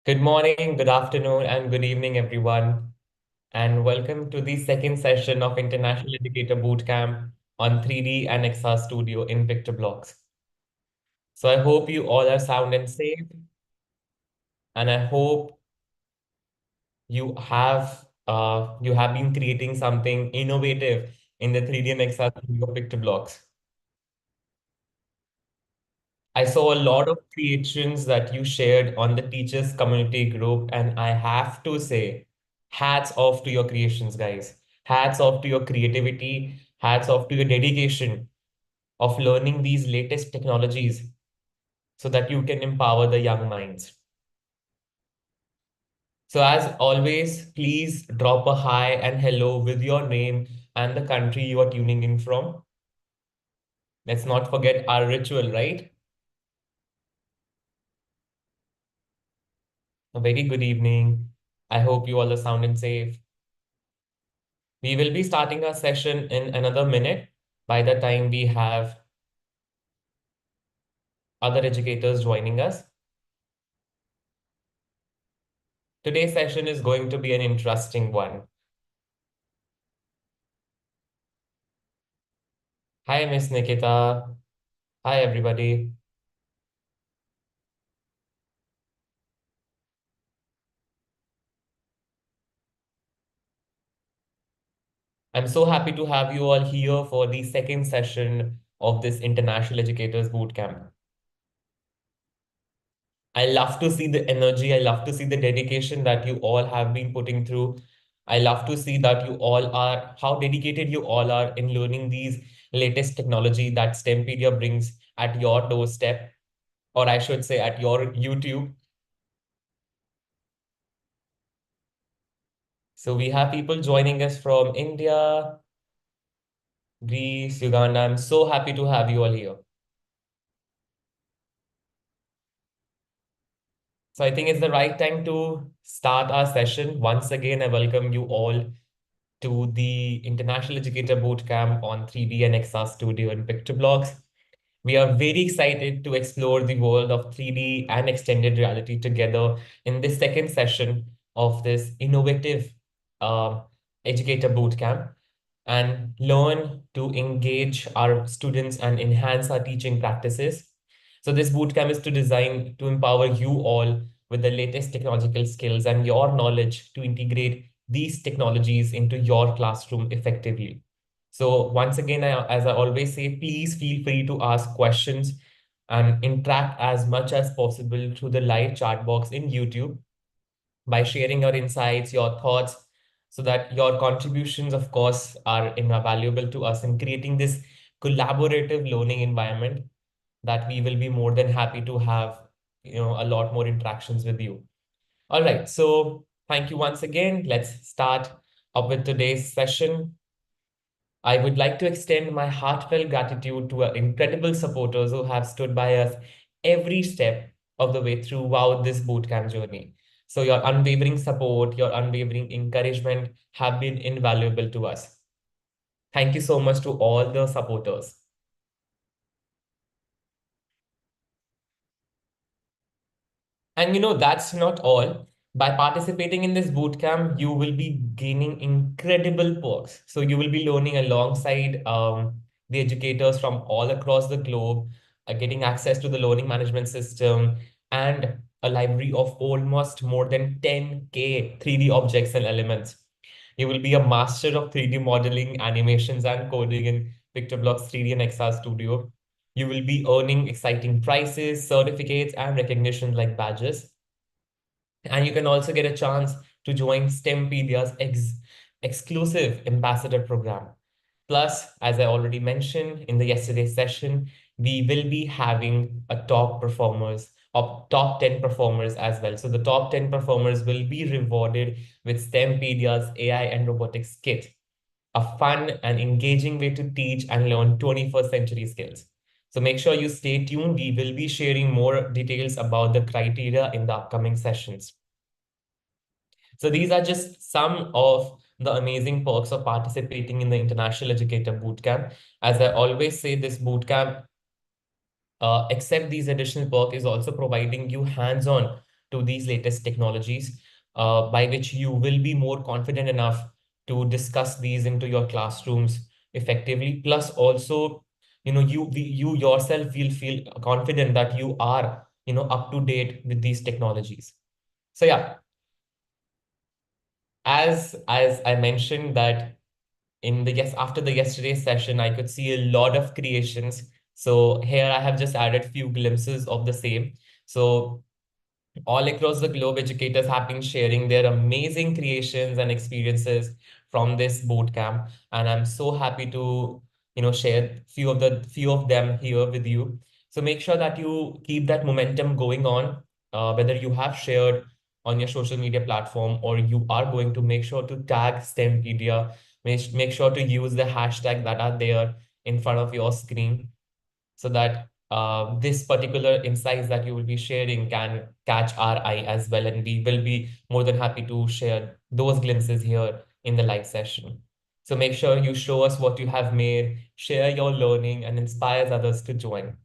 Good morning, good afternoon, and good evening, everyone. And welcome to the second session of International Educator Bootcamp on 3D and XR Studio in PictoBlox. So I hope you all are sound and safe, and I hope you have been creating something innovative in the 3D and XR Studio PictoBlox. I saw a lot of creations that you shared on the teachers community group, and I have to say, hats off to your creations, guys. Hats off to your creativity, hats off to your dedication of learning these latest technologies so that you can empower the young minds. So, as always, please drop a hi and hello with your name and the country you are tuning in from. Let's not forget our ritual, right? A very good evening. I hope you all are sound and safe. We will be starting our session in another minute by the time we have other educators joining us. Today's session is going to be an interesting one. Hi, Miss Nikita. Hi, everybody. I'm so happy to have you all here for the second session of this International Educators Bootcamp. I love to see the energy. I love to see the dedication that you all have been putting through. I love to see that you all are, how dedicated you all are in learning these latest technology that STEMpedia brings at your doorstep, or I should say at your YouTube. So we have people joining us from India, Greece, Uganda. I'm so happy to have you all here. So I think it's the right time to start our session. Once again, I welcome you all to the International Educator Bootcamp on 3D and XR Studio and PictoBlox. We are very excited to explore the world of 3D and extended reality together in this second session of this innovative uh, educator bootcamp and learn to engage our students and enhance our teaching practices. So this bootcamp is to design to empower you all with the latest technological skills and your knowledge to integrate these technologies into your classroom effectively. So once again, as I always say, please feel free to ask questions and interact as much as possible through the live chat box in YouTube by sharing your insights, your thoughts, so that your contributions, of course, are invaluable to us in creating this collaborative learning environment that we will be more than happy to have, a lot more interactions with you. All right, so thank you once again. Let's start up with today's session. I would like to extend my heartfelt gratitude to our incredible supporters who have stood by us every step of the way throughout this bootcamp journey. So, your unwavering support, your unwavering encouragement have been invaluable to us. Thank you so much to all the supporters. And that's not all. By participating in this bootcamp, you will be gaining incredible perks. So you will be learning alongside the educators from all across the globe, getting access to the learning management system and a library of almost more than 10K 3D objects and elements. You will be a master of 3D modeling, animations, and coding in PictoBlox 3D and XR Studio. You will be earning exciting prizes, certificates, and recognition like badges. And you can also get a chance to join STEMpedia's exclusive ambassador program. Plus, as I already mentioned in the yesterday's session, we will be having a top performers of top 10 performers as well. So the top 10 performers will be rewarded with STEMpedia's AI and robotics kit, a fun and engaging way to teach and learn 21st century skills. So make sure you stay tuned. We will be sharing more details about the criteria in the upcoming sessions. So these are just some of the amazing perks of participating in the International Educator Bootcamp. As I always say, this bootcamp, except these additional perks, is also providing you hands-on to these latest technologies, by which you will be more confident enough to discuss these into your classrooms effectively. Plus, also, you yourself will feel confident that you are, up to date with these technologies. So yeah, as I mentioned that after the yesterday's session, I could see a lot of creations. So here I have just added few glimpses of the same. So all across the globe, educators have been sharing their amazing creations and experiences from this boot camp, and I'm so happy to share few of them here with you. So make sure that you keep that momentum going on, whether you have shared on your social media platform or you are going to, make sure to tag STEMpedia. Make sure to use the hashtag that are there in front of your screen, so that this particular insights that you will be sharing can catch our eye as well. And we will be more than happy to share those glimpses here in the live session. So make sure you show us what you have made, share your learning, and inspires others to join.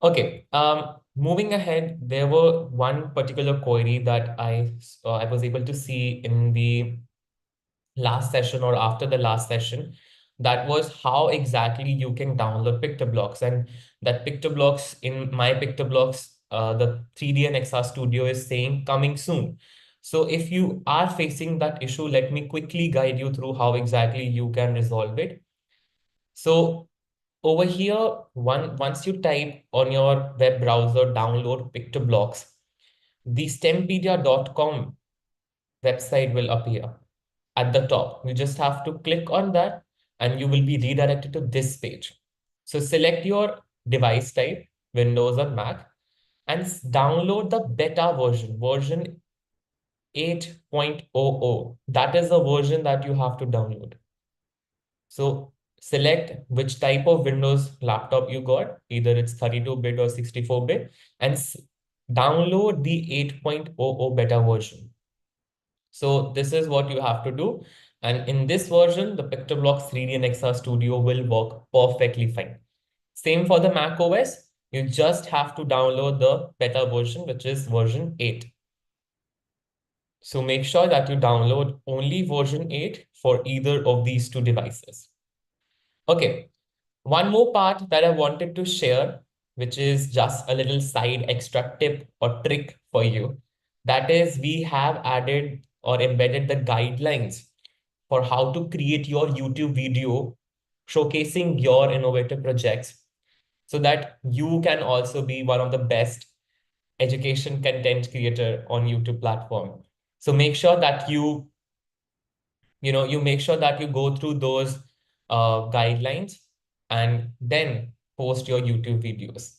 Okay, moving ahead, there were one particular query that I was able to see in the last session or after the last session. That was how exactly you can download PictoBlox. And that PictoBlox, in my PictoBlox, the 3D and XR Studio is saying coming soon. So if you are facing that issue, let me quickly guide you through how exactly you can resolve it. So over here, once you type on your web browser, download PictoBlox, the STEMpedia.com website will appear at the top. You just have to click on that and you will be redirected to this page. So select your device type, Windows or Mac, and download the beta version 8.00. That is the version that you have to download. So select which type of Windows laptop you got, either it's 32-bit or 64-bit, and download the 8.00 beta version. So this is what you have to do. And in this version, the PictoBlox 3D and XR Studio will work perfectly fine. Same for the Mac OS. You just have to download the beta version, which is version 8. So make sure that you download only version 8 for either of these two devices. Okay, one more part that I wanted to share, which is just a little side extra tip or trick for you. That is, we have added or embedded the guidelines for how to create your YouTube video showcasing your innovative projects, so that you can also be one of the best education content creator on YouTube platform. So make sure that you make sure that you go through those guidelines and then post your YouTube videos.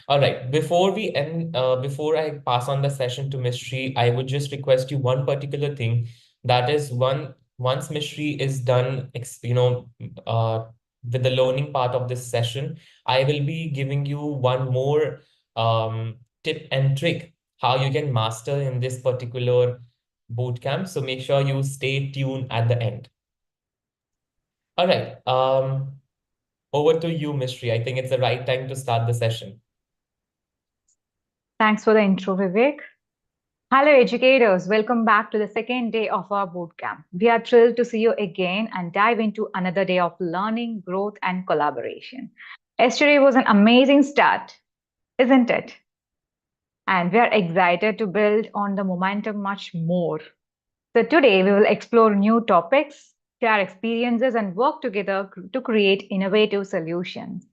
All right, before I pass on the session to Ms. Shri, I would just request you one particular thing. That is, once Ms. Shri is done, uh, with the learning part of this session, I will be giving you one more tip and trick how you can master in this particular bootcamp. So make sure you stay tuned at the end. All right, over to you, Ms. Shri. I think it's the right time to start the session. Thanks for the intro, Vivek. Hello, educators. Welcome back to the second day of our bootcamp. We are thrilled to see you again and dive into another day of learning, growth, and collaboration. Yesterday was an amazing start, isn't it? And we are excited to build on the momentum much more. So, today we will explore new topics, share experiences, and work together to create innovative solutions.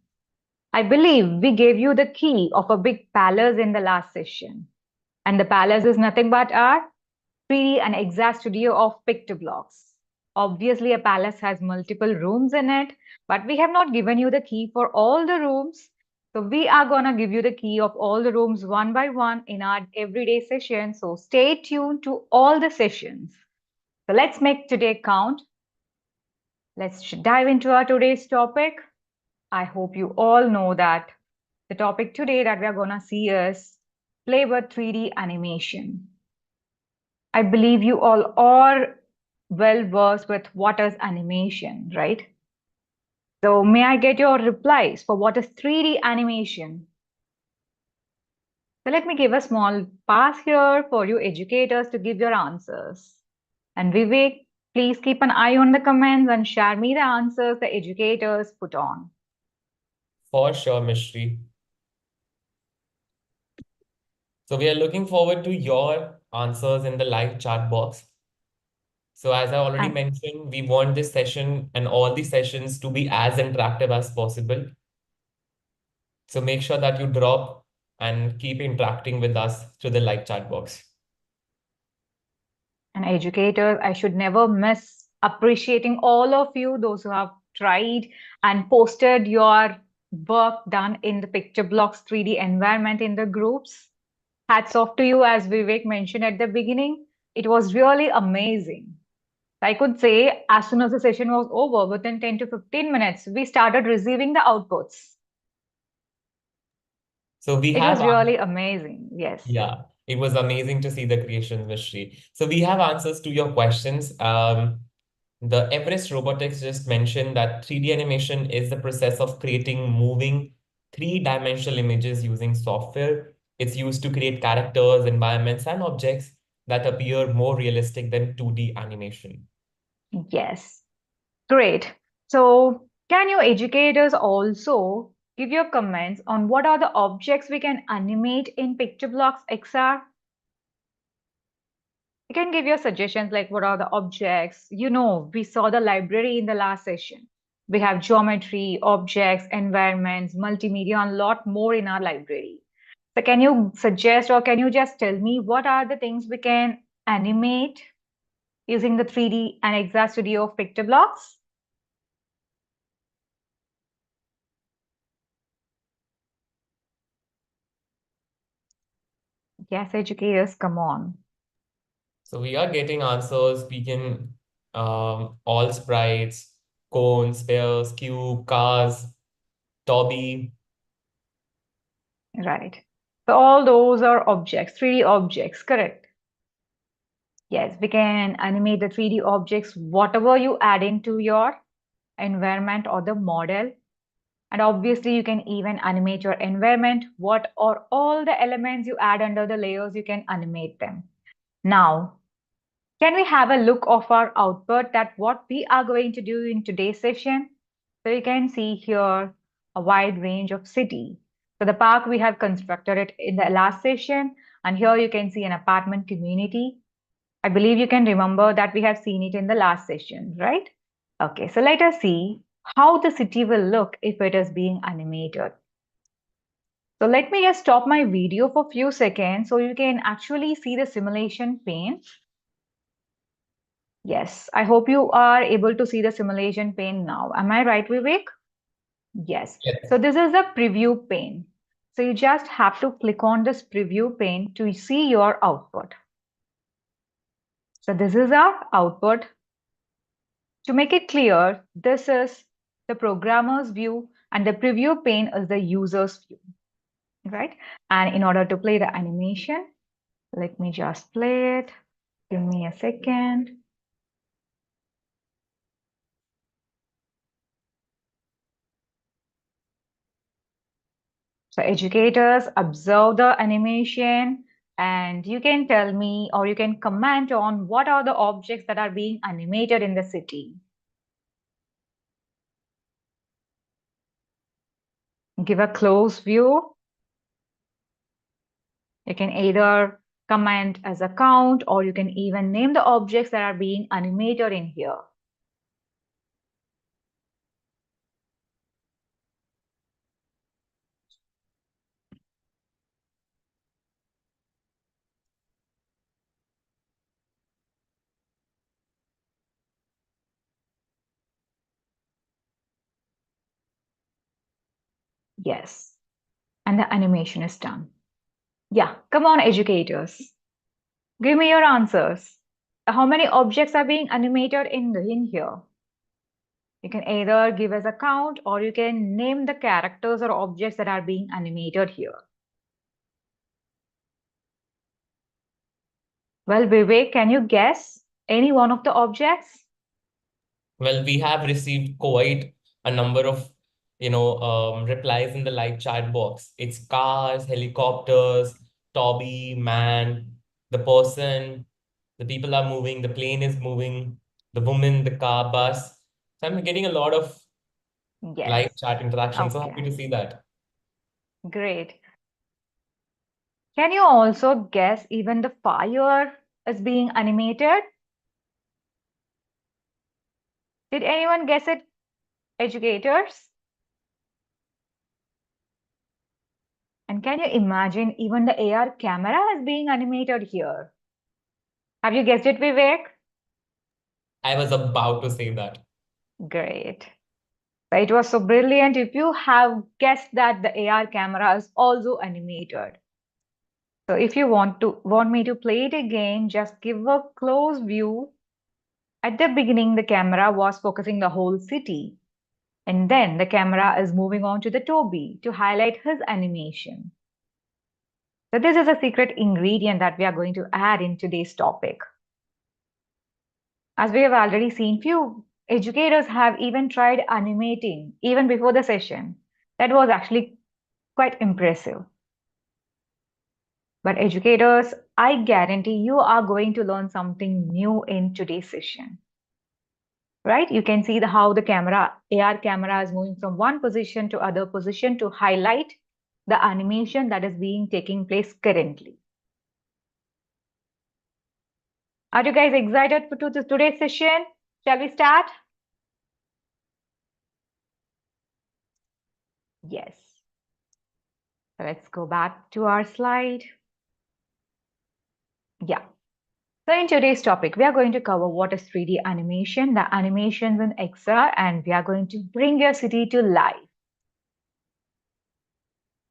I believe we gave you the key of a big palace in the last session. And the palace is nothing but our 3D and exact studio of PictoBlox. Obviously, a palace has multiple rooms in it, but we have not given you the key for all the rooms. So we are going to give you the key of all the rooms one by one in our everyday session. So stay tuned to all the sessions. So let's make today count. Let's dive into our today's topic. I hope you all know that the topic today that we are going to see is play with 3D animation. I believe you all are well versed with what is animation, right? So, may I get your replies for what is 3D animation? So let me give a small pass here for you educators to give your answers. And Vivek, please keep an eye on the comments and share me the answers the educators put on. For sure, Mishri. So we are looking forward to your answers in the live chat box. So as I already And mentioned, we want this session and all the sessions to be as interactive as possible. So make sure that you drop and keep interacting with us through the live chat box. and educators, I should never miss appreciating all of you, those who have tried and posted your work done in the PictoBlox 3D environment in the groups. Hats off to you, as Vivek mentioned at the beginning. It was really amazing. I could say, as soon as the session was over, within 10 to 15 minutes, we started receiving the outputs. So we It have was really amazing. Yes. Yeah, it was amazing to see the creations, Mishri. So we have answers to your questions. The Everest Robotics just mentioned that 3D animation is the process of creating moving three-dimensional images using software. It's used to create characters, environments, and objects that appear more realistic than 2D animation. Yes. Great. So, can you educators also give your comments on what are the objects we can animate in PictoBlox XR? You can give your suggestions like what are the objects. We saw the library in the last session. We have geometry, objects, environments, multimedia, and a lot more in our library. So, can you suggest or can you just tell me what are the things we can animate using the 3D and XR Studio of PictoBlox? Yes, educators, come on. So we are getting answers. We can all sprites, cones, spheres, cube, cars, Toby. Right. So all those are objects, 3D objects, correct? Yes, we can animate the 3D objects, whatever you add into your environment or the model. And obviously, you can even animate your environment. What are all the elements you add under the layers, you can animate them. Now, can we have a look of our output that what we are going to do in today's session? So you can see here a wide range of city. So the park we have constructed it in the last session, and here you can see an apartment community. I believe you can remember that we have seen it in the last session, right? Okay, so let us see how the city will look if it is being animated. So let me just stop my video for a few seconds so you can actually see the simulation pane. Yes, I hope you are able to see the simulation pane now. Am I right, Vivek? Yes. Yes. So this is the preview pane. So you just have to click on this preview pane to see your output. So this is our output. To make it clear, this is the programmer's view and the preview pane is the user's view, right? And in order to play the animation, let me just play it. Give me a second. So educators observe the animation and you can tell me or you can comment on what are the objects that are being animated in the city. Give a close view. You can either comment as a count or you can even name the objects that are being animated in here. Yes. And the animation is done. Yeah, come on, educators. Give me your answers. How many objects are being animated in here? You can either give as a count or you can name the characters or objects that are being animated here. Well, Vivek, can you guess any one of the objects? Well, we have received quite a number of replies in the live chat box. It's cars, helicopters, Toby, man, the person, the people are moving, the plane is moving, the woman, the car, bus. So I'm getting a lot of live Yes. chat interaction. So happy Okay. to see that. Great. Can you also guess even the fire is being animated? Did anyone guess it, educators? And can you imagine even the AR camera is being animated here? Have you guessed it, Vivek? I was about to say that. Great. So it was so brilliant. If you have guessed that the AR camera is also animated. So if you want me to play it again, just give a close view. At the beginning, the camera was focusing the whole city. And then the camera is moving on to the Toby to highlight his animation. So this is a secret ingredient that we are going to add in today's topic. As we have already seen, few educators have even tried animating even before the session. That was actually quite impressive. But educators, I guarantee you are going to learn something new in today's session. Right? You can see how the AR camera is moving from one position to other position to highlight the animation that is being taking place currently. Are you guys excited for today's session? Shall we start? Yes. Let's go back to our slide. Yeah. So in today's topic, we are going to cover what is 3D animation, the animations in XR, and we are going to bring your city to life.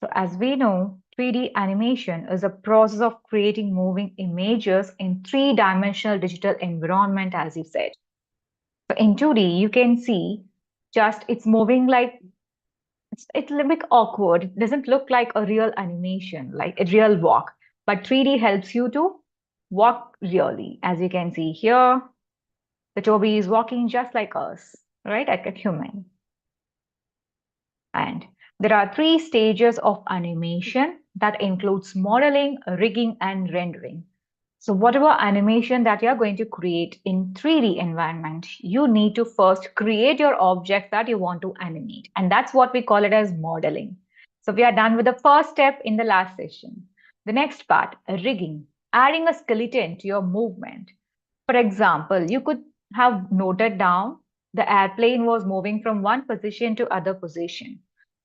So as we know, 3D animation is a process of creating moving images in three-dimensional digital environment, as you said. So in 2D, you can see just it's moving like it's a little bit awkward. It doesn't look like a real animation, like a real walk. But 3D helps you to walk really. As you can see here, the Toby is walking just like us, right? Like a human. And there are three stages of animation that includes modeling, rigging, and rendering. So whatever animation that you're going to create in 3D environment, you need to first create your object that you want to animate. And that's what we call it as modeling. So we are done with the first step in the last session. The next part, rigging, adding a skeleton to your movement. For example, you could have noted down the airplane was moving from one position to other position.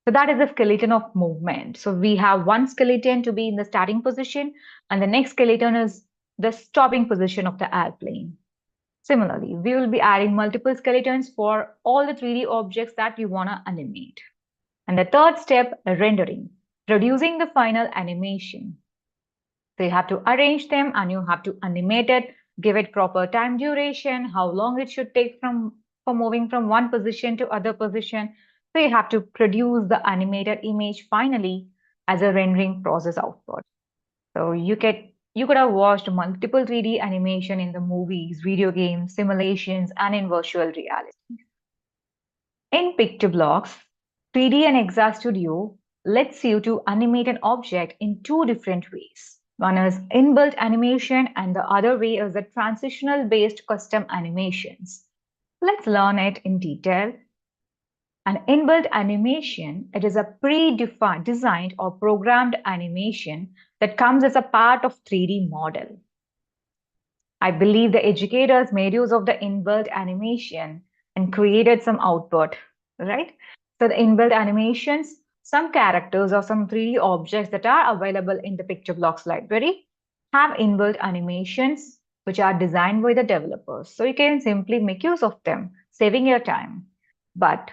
So that is the skeleton of movement. So we have one skeleton to be in the starting position, and the next skeleton is the stopping position of the airplane. Similarly, we will be adding multiple skeletons for all the 3D objects that you want to animate. And the third step, rendering, producing the final animation. So you have to arrange them and you have to animate it, give it proper time duration, how long it should take for moving from one position to other position. So you have to produce the animated image finally as a rendering process output. So you could have watched multiple 3D animation in the movies, video games, simulations, and in virtual reality. In PictoBlox, 3D and Exa Studio lets you to animate an object in two different ways. One is inbuilt animation, and the other way is the transitional based custom animations. Let's learn it in detail. An inbuilt animation, it is a predefined, designed or programmed animation that comes as a part of 3D model. I believe the educators made use of the inbuilt animation and created some output, right? So the inbuilt animations, some characters or some 3D objects that are available in the PictoBlox library have inbuilt animations which are designed by the developers. So you can simply make use of them, saving your time. But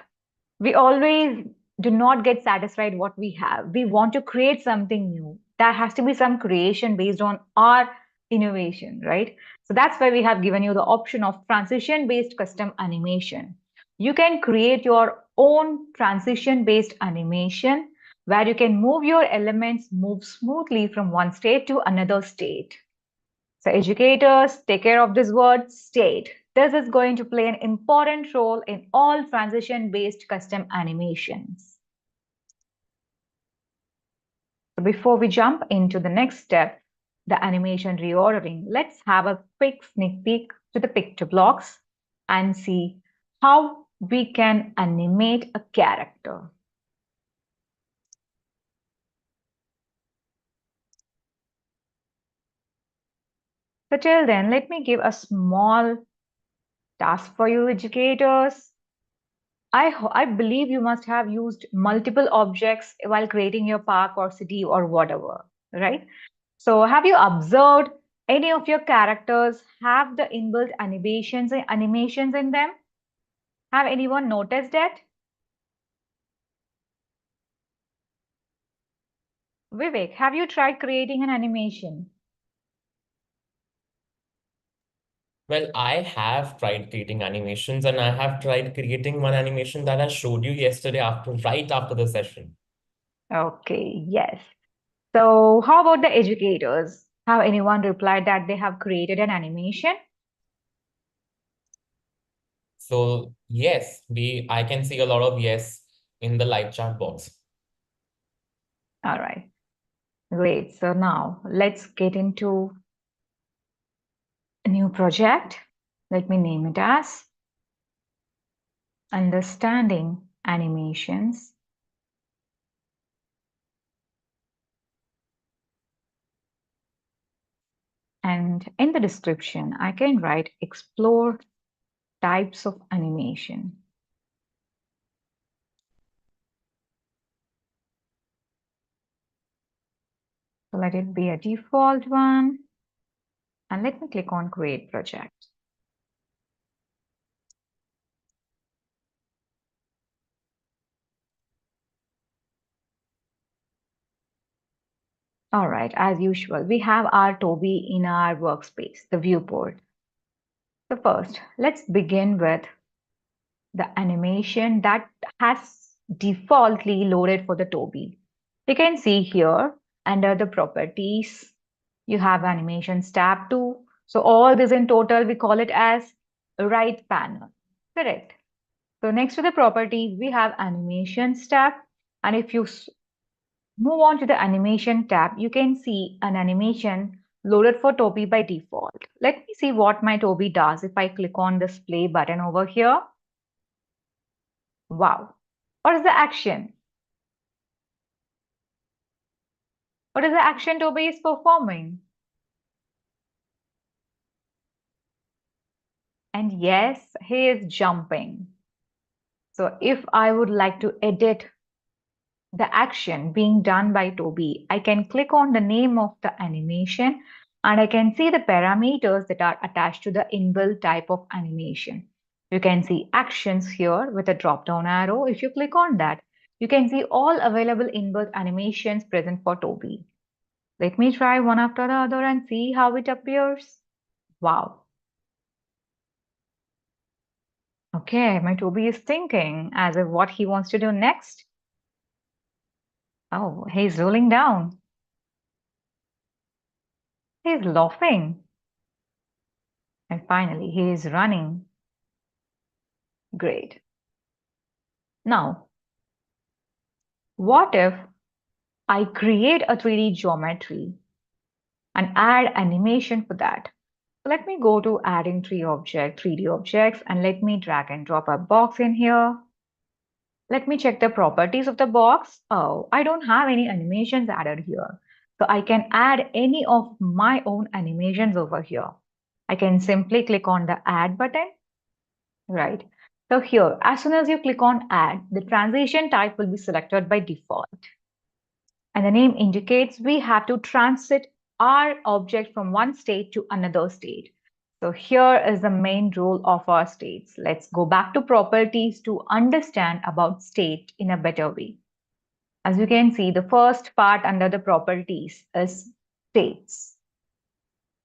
we always do not get satisfied what we have. We want to create something new. There has to be some creation based on our innovation, right? So that's why we have given you the option of transition based custom animation. You can create your own transition based animation where you can move your elements, move smoothly from one state to another state. So educators, take care of this word state. This is going to play an important role in all transition-based custom animations. So before we jump into the next step, the animation reordering, let's have a quick sneak peek to the PictoBlox and see how we can animate a character. So till then, let me give a small task for you educators. I believe you must have used multiple objects while creating your park or city or whatever, right? So have you observed any of your characters have the inbuilt animations in them? Have anyone noticed it? Vivek, have you tried creating an animation? Well, I have tried creating animations and I have tried creating one animation that I showed you yesterday right after the session. Okay, yes. So how about the educators? Have anyone replied that they have created an animation? So yes, I can see a lot of yes in the live chat box. All right, great. So now let's get into a new project. Let me name it as Understanding Animations. And in the description, I can write explore types of animation. So let it be a default one. And let me click on create project. All right, as usual, we have our Toby in our workspace, the viewport. So first, let's begin with the animation that has defaultly loaded for the Toby. You can see here under the properties, you have animations tab 2. So all this in total, we call it as right panel. Correct. So next to the properties, we have animations tab. And if you move on to the animation tab, you can see an animation loaded for Toby by default. Let me see what my Toby does if I click on this play button over here. Wow. What is the action? What is the action Toby is performing? And yes, he is jumping. So if I would like to edit the action being done by Toby, I can click on the name of the animation and I can see the parameters that are attached to the inbuilt type of animation. You can see actions here with a drop down arrow. If you click on that, you can see all available inbuilt animations present for Toby. Let me try one after the other and see how it appears. Wow. Okay, my Toby is thinking as if what he wants to do next. Oh, he's rolling down. He's laughing. And finally, he is running. Great. Now, what if I create a 3D geometry and add animation for that? So let me go to adding 3D objects, and let me drag and drop a box in here. Let me check the properties of the box. Oh, I don't have any animations added here. So I can add any of my own animations over here. I can simply click on the add button. Right. So here, as soon as you click on add, the transition type will be selected by default. And the name indicates we have to transit our object from one state to another state. So here is the main role of our states. Let's go back to properties to understand about state in a better way. As you can see, the first part under the properties is states.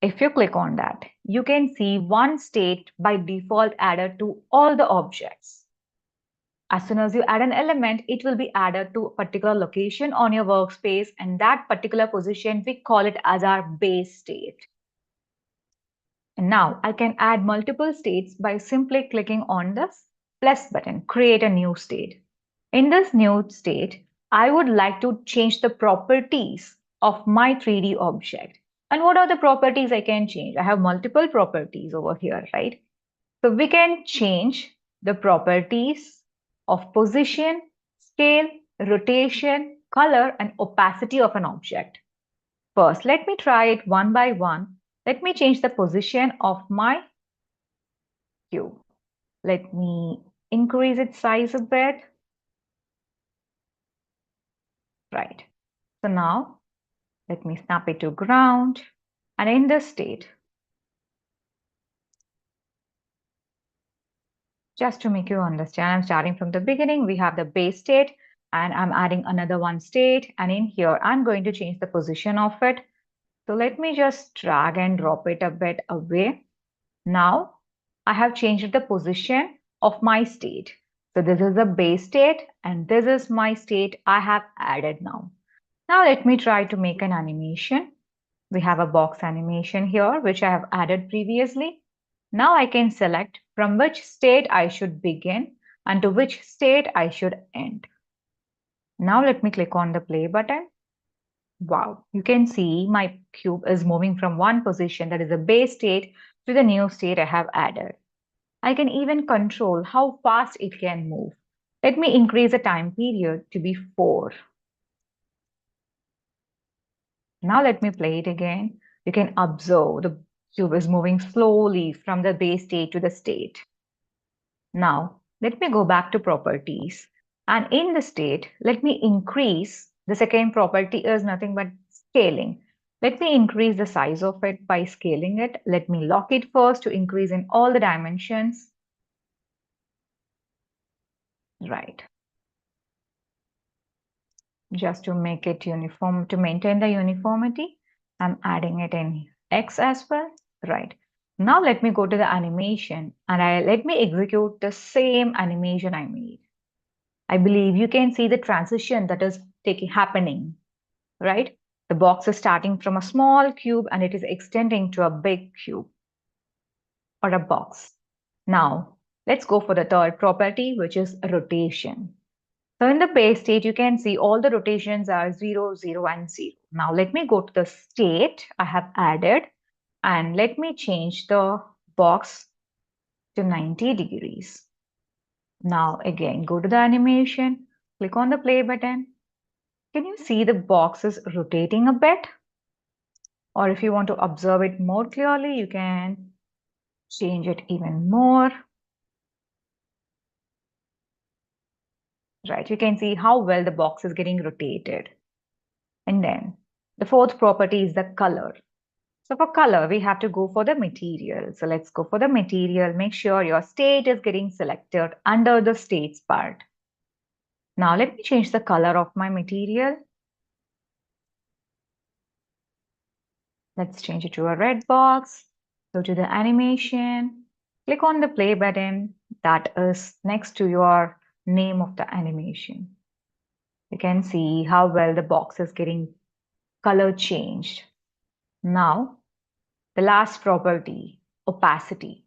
If you click on that, you can see one state by default added to all the objects. As soon as you add an element, it will be added to a particular location on your workspace, and that particular position, we call it as our base state. And now I can add multiple states by simply clicking on this plus button, create a new state. In this new state, I would like to change the properties of my 3D object. And what are the properties I can change? I have multiple properties over here, right? So we can change the properties of position, scale, rotation, color, and opacity of an object. First, let me try it one by one. Let me change the position of my cube. Let me increase its size a bit. Right. So now let me snap it to ground. And in this state, just to make you understand, I'm starting from the beginning. We have the base state and I'm adding another one state. And in here, I'm going to change the position of it. So let me just drag and drop it a bit away. Now I have changed the position of my state. So this is the base state and this is my state I have added now. Now let me try to make an animation. We have a box animation here, which I have added previously. Now I can select from which state I should begin and to which state I should end. Now let me click on the play button. Wow, you can see my cube is moving from one position, that is a base state, to the new state I have added. I can even control how fast it can move. Let me increase the time period to be 4. Now let me play it again. You can observe the cube is moving slowly from the base state to the state. Now let me go back to properties. And in the state, let me increase. The second property is nothing but scaling. Let me increase the size of it by scaling it. Let me lock it first to increase in all the dimensions. Right. Just to make it uniform, to maintain the uniformity, I'm adding it in X as well. Right. Now let me go to the animation and let me execute the same animation I made. I believe you can see the transition that is happening, right? The box is starting from a small cube and it is extending to a big cube or a box. Now let's go for the third property, which is rotation. So in the base state, you can see all the rotations are 0, 0, and 0. Now let me go to the state I have added and let me change the box to 90 degrees. Now again, go to the animation, click on the play button. Can you see the box is rotating a bit? Or if you want to observe it more clearly, you can change it even more. Right, you can see how well the box is getting rotated. And then the fourth property is the color. So for color, we have to go for the material. So let's go for the material. Make sure your state is getting selected under the states part. Now let me change the color of my material. Let's change it to a red box. Go to the animation. Click on the play button that is next to your name of the animation. You can see how well the box is getting color changed. Now, the last property, opacity.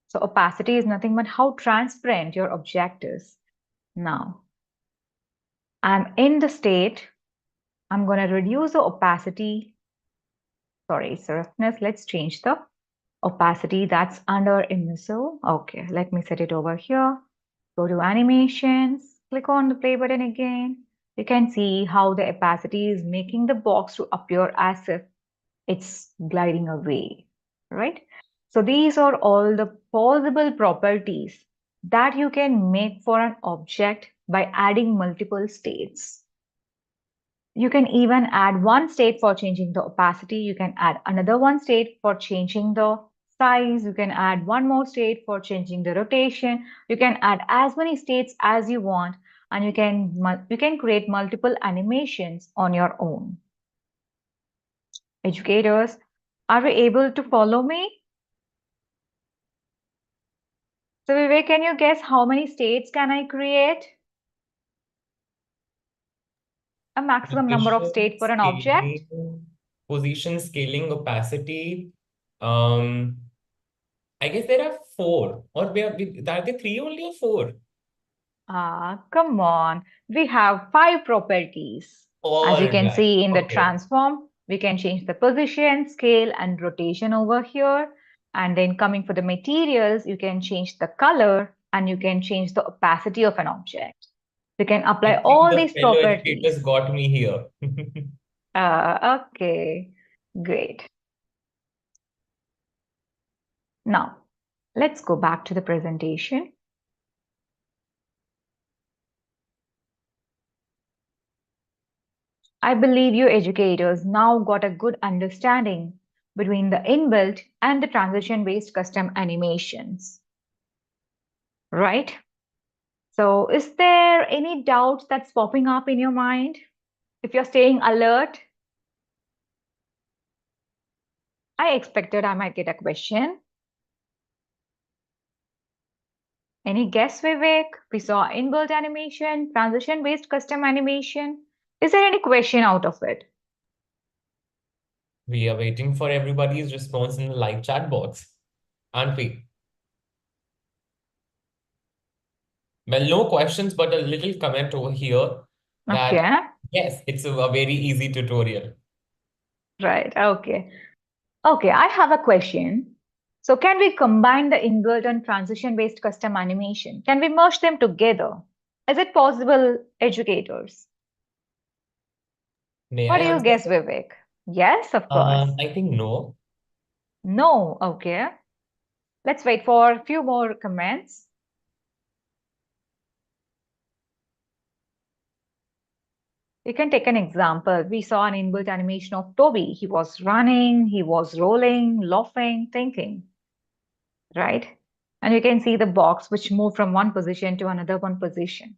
So opacity is nothing but how transparent your object is. Now, I'm in the state, I'm going to reduce the opacity. Sorry, it's roughness. Let's change the opacity that's under emissive. Okay, let me set it over here. Go to animations, click on the play button again. You can see how the opacity is making the box to appear as if it's gliding away, right? So these are all the possible properties that you can make for an object by adding multiple states. You can even add one state for changing the opacity. You can add another one state for changing the size. You can add one more state for changing the rotation. You can add as many states as you want, and you can create multiple animations on your own. Educators, are we able to follow me? So Vivek, can you guess how many states can I create? A maximum number of Position, states for an object? scaling, position, scaling, opacity. Um, I guess there are four, or are there three only or four? Ah, come on. We have five properties. As All you can right. see in the Okay. transform, we can change the position, scale, and rotation over here. And then coming for the materials, you can change the color and you can change the opacity of an object. You can I apply think all the these fellow educators properties. got me here. Okay, great. Now, let's go back to the presentation. I believe you educators now got a good understanding between the inbuilt and the transition-based custom animations, right? So is there any doubts that's popping up in your mind? If you're staying alert, I expected I might get a question. Any guess, Vivek? We saw inbuilt animation, transition-based custom animation. Is there any question out of it? We are waiting for everybody's response in the live chat box, aren't we? Well, no questions, but a little comment over here that Okay, yes, it's a very easy tutorial. right, okay. Okay, I have a question. So can we combine the inbuilt and transition-based custom animation? Can we merge them together? Is it possible, educators? May What I do you answer, guess, sir? Vivek? Yes, of course. I think no. No, okay. Let's wait for a few more comments. You can take an example. We saw an inbuilt animation of Toby. He was running, he was rolling, laughing, thinking, right? And you can see the box which moved from one position to another one position.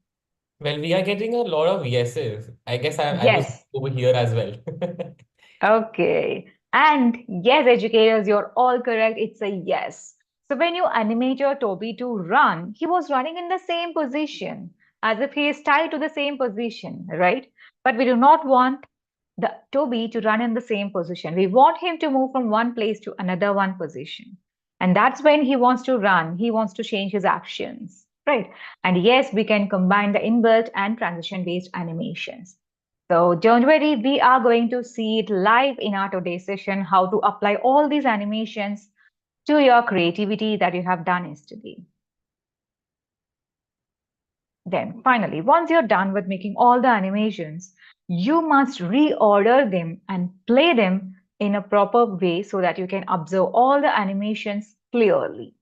Well, we are getting a lot of yeses. I guess I was Yes, over here as well. okay. And yes, educators, you're all correct. It's a yes. So when you animate your Toby to run, he was running in the same position as if he is tied to the same position, right? But we do not want the Toby to run in the same position. We want him to move from one place to another one position. And that's when he wants to run. He wants to change his actions, right? And yes, we can combine the inbuilt and transition-based animations. So don't worry, we are going to see it live in our today's session, how to apply all these animations to your creativity that you have done yesterday. Then finally, once you're done with making all the animations, you must reorder them and play them in a proper way so that you can observe all the animations clearly.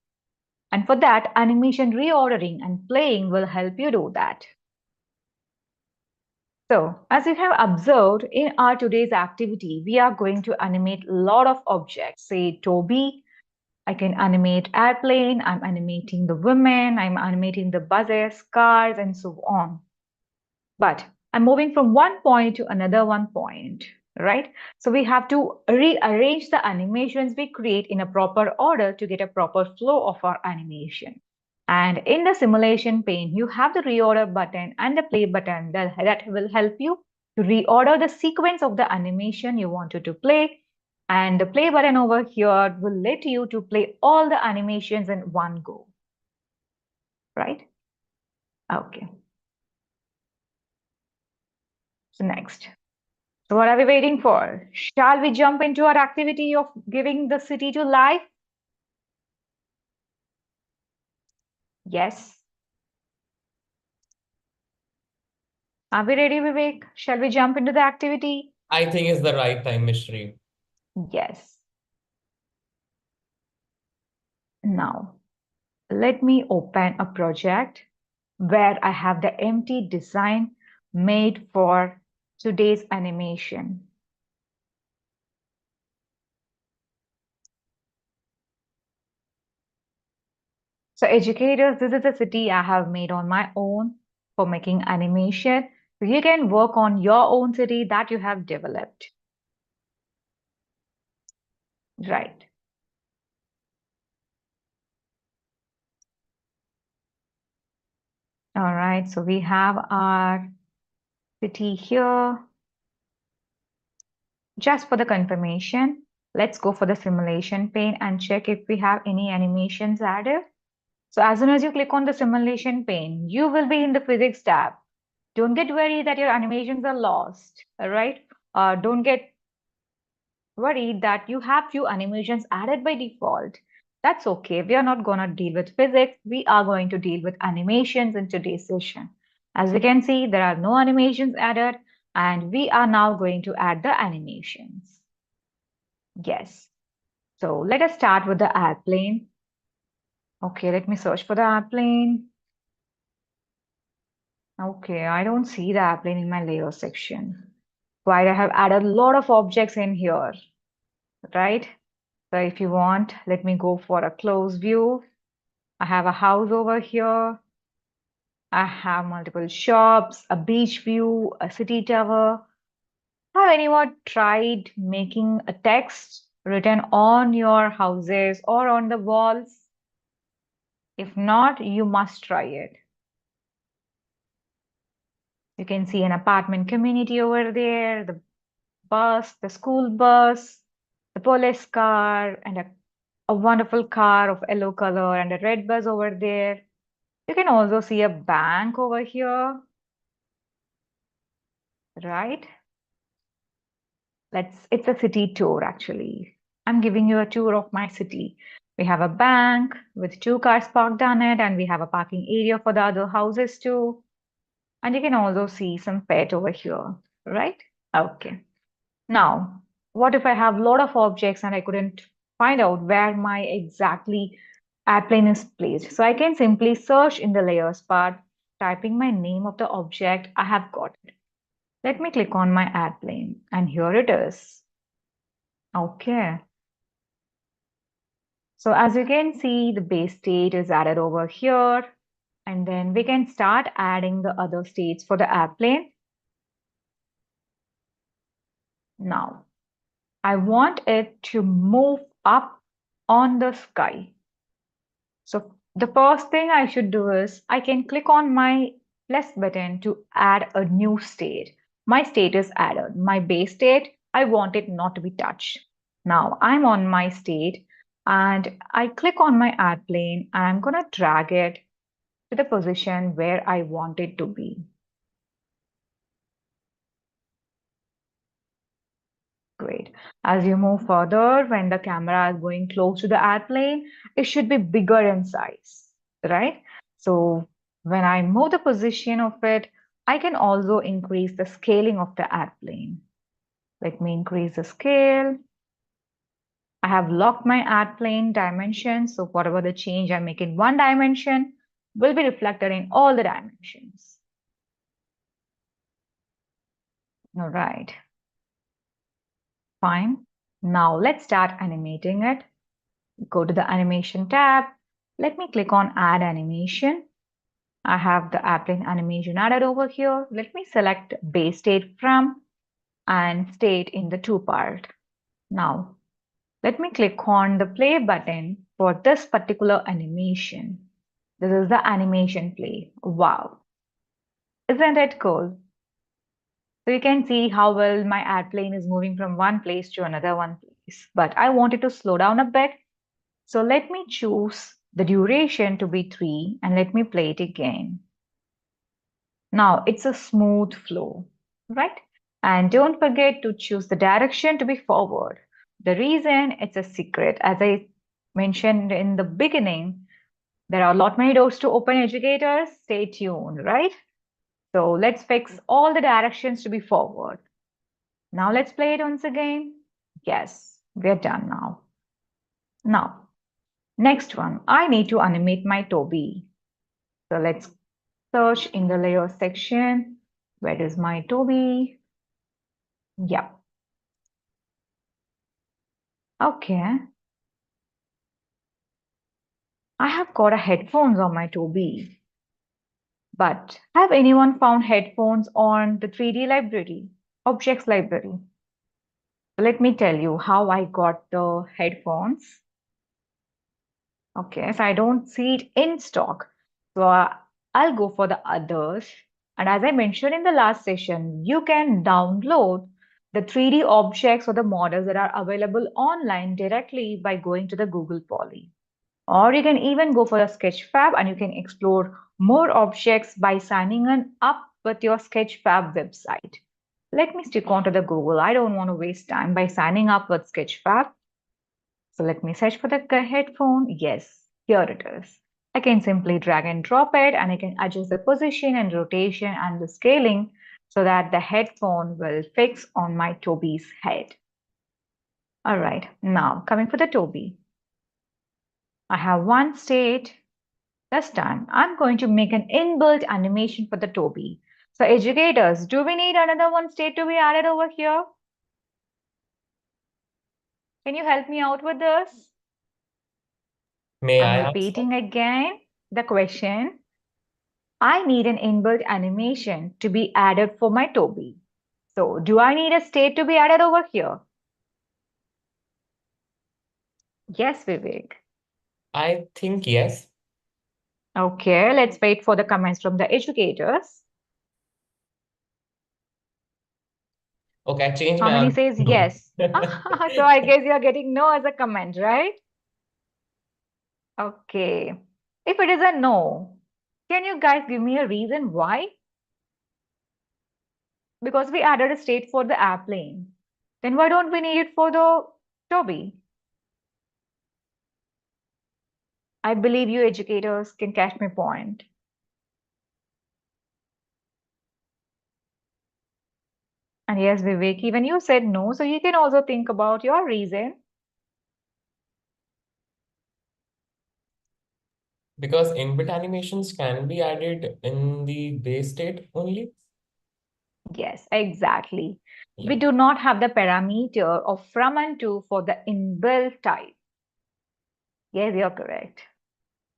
And for that, animation reordering and playing will help you do that. So, as you have observed in our today's activity, we are going to animate a lot of objects. Say Toby, I can animate airplane, I'm animating the women, I'm animating the buses, cars, and so on. But I'm moving from one point to another one point, right? So we have to rearrange the animations we create in a proper order to get a proper flow of our animation. And in the simulation pane, you have the reorder button and the play button that will help you to reorder the sequence of the animation you wanted to play. And the play button over here will let you to play all the animations in one go, right? Okay, so next. So what are we waiting for? Shall we jump into our activity of giving the city to life? Yes. Are we ready, Vivek? Shall we jump into the activity? I think it's the right time, Mystery. Yes. Now, let me open a project where I have the empty design made for today's animation. So educators, this is a city I have made on my own for making animation. So you can work on your own city that you have developed. Right. All right, so we have our city here. Just for the confirmation, let's go for the simulation pane and check if we have any animations added. So as soon as you click on the simulation pane, you will be in the physics tab. Don't get worried that your animations are lost, all right? Don't get worried that you have few animations added by default. That's okay. We are not going to deal with physics. We are going to deal with animations in today's session. As we can see, there are no animations added, and we are now going to add the animations. Yes. So let us start with the airplane. Okay, let me search for the airplane. Okay, I don't see the airplane in my layer section. Why I have added a lot of objects in here, right? So if you want, let me go for a close view. I have a house over here. I have multiple shops, a beach view, a city tower. Have anyone tried making a text written on your houses or on the walls? If not, you must try it. You can see an apartment community over there, the bus, the school bus, the police car, and a wonderful car of yellow color and a red bus over there. You can also see a bank over here, right? It's a city tour actually. I'm giving you a tour of my city. We have a bank with two cars parked on it, and we have a parking area for the other houses too. And you can also see some pet over here, right? Okay. Now, what if I have a lot of objects and I couldn't find out where my exactly airplane is placed? So I can simply search in the layers part, typing my name of the object. I have got it. Let me click on my airplane, and here it is. Okay. So as you can see, the base state is added over here, and then we can start adding the other states for the airplane. Now, I want it to move up on the sky. So the first thing I should do is I can click on my plus button to add a new state. My state is added. My base state, I want it not to be touched. Now I'm on my state and I click on my airplane and I'm going to drag it to the position where I want it to be. Great. As you move further, when the camera is going close to the airplane, it should be bigger in size, right? So when I move the position of it, I can also increase the scaling of the airplane. Let me increase the scale. I have locked my airplane dimensions, so whatever the change I make in one dimension will be reflected in all the dimensions. All right, fine. Now let's start animating it. Go to the animation tab. Let me click on add animation. I have the airplane animation added over here. Let me select base state from and state in the two part. Now, let me click on the play button for this particular animation. This is the animation play. Wow. Isn't it cool? So you can see how well my airplane is moving from one place to another one place. But I wanted to slow down a bit. So let me choose the duration to be 3 and let me play it again. Now it's a smooth flow, right? And don't forget to choose the direction to be forward. The reason it's a secret, as I mentioned in the beginning, there are a lot many doors to open, educators. Stay tuned, right? So let's fix all the directions to be forward. Now let's play it once again. Yes, we're done now. Now, next one, I need to animate my Toby. So let's search in the layer section. Where is my Toby? Yeah. Okay. I have got a headphones on my Toby. But have anyone found headphones on the 3D library, objects library? Let me tell you how I got the headphones. Okay, so I don't see it in stock. So I'll go for the others. And as I mentioned in the last session, you can download the 3D objects or the models that are available online directly by going to the Google Poly. Or you can even go for a Sketchfab and you can explore more objects by signing up with your Sketchfab website. Let me stick on to the Google. I don't want to waste time by signing up with Sketchfab. So let me search for the headphone. Yes, here it is. I can simply drag and drop it and I can adjust the position and rotation and the scaling so that the headphone will fix on my Toby's head. All right, now coming for the Toby. I have one state. This time, I'm going to make an inbuilt animation for the Toby. So educators, do we need another one state to be added over here? Can you help me out with this? May I'm I answer? repeating again the question. I need an inbuilt animation to be added for my Toby. So do I need a state to be added over here? Yes, Vivek. I think yes. Okay, let's wait for the comments from the educators. Okay, I changed How my many answer. says No. yes? So I guess you're getting no as a comment, right? Okay. If it is a no, can you guys give me a reason why? Because we added a state for the airplane. Then why don't we need it for the Toby? I believe you educators can catch my point. And yes, Vivek, even you said no, so you can also think about your reason. Because inbuilt animations can be added in the base state only. Yes, exactly. We Yeah. do not have the parameter of from and to for the inbuilt type. Yes, you're correct.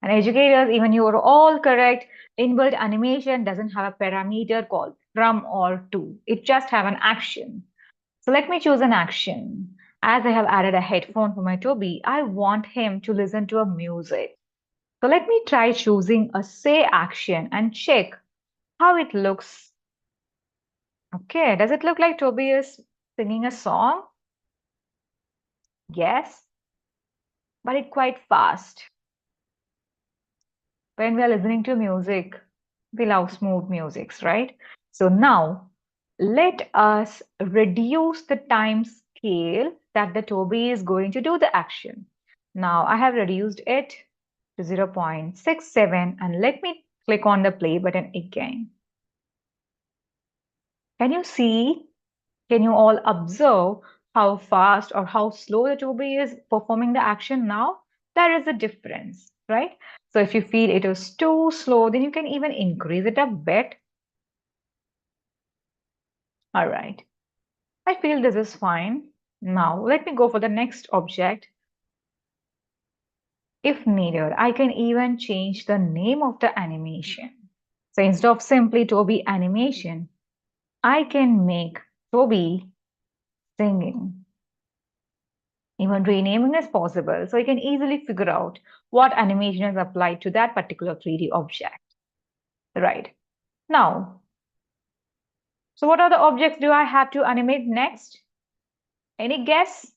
And educators, even you are all correct. Inbuilt animation doesn't have a parameter called from or to. It just have an action. So let me choose an action. As I have added a headphone for my Toby, I want him to listen to a music. So let me try choosing a say action and check how it looks. Okay, does it look like Toby is singing a song? Yes, but it's quite fast. When we are listening to music, we love smooth musics, right? So now let us reduce the time scale that the Toby is going to do the action. Now I have reduced it to 0.67 and let me click on the play button again. Can you see? Can you all observe how fast or how slow the Toby is performing the action now? There is a difference, right? So if you feel it is too slow, then you can even increase it a bit. All right. I feel this is fine. Now let me go for the next object. If needed, I can even change the name of the animation. So instead of simply Toby animation, I can make Toby singing. Even renaming is possible, so you can easily figure out what animation is applied to that particular 3D object. Right. Now, so what other objects do I have to animate next? Any guess?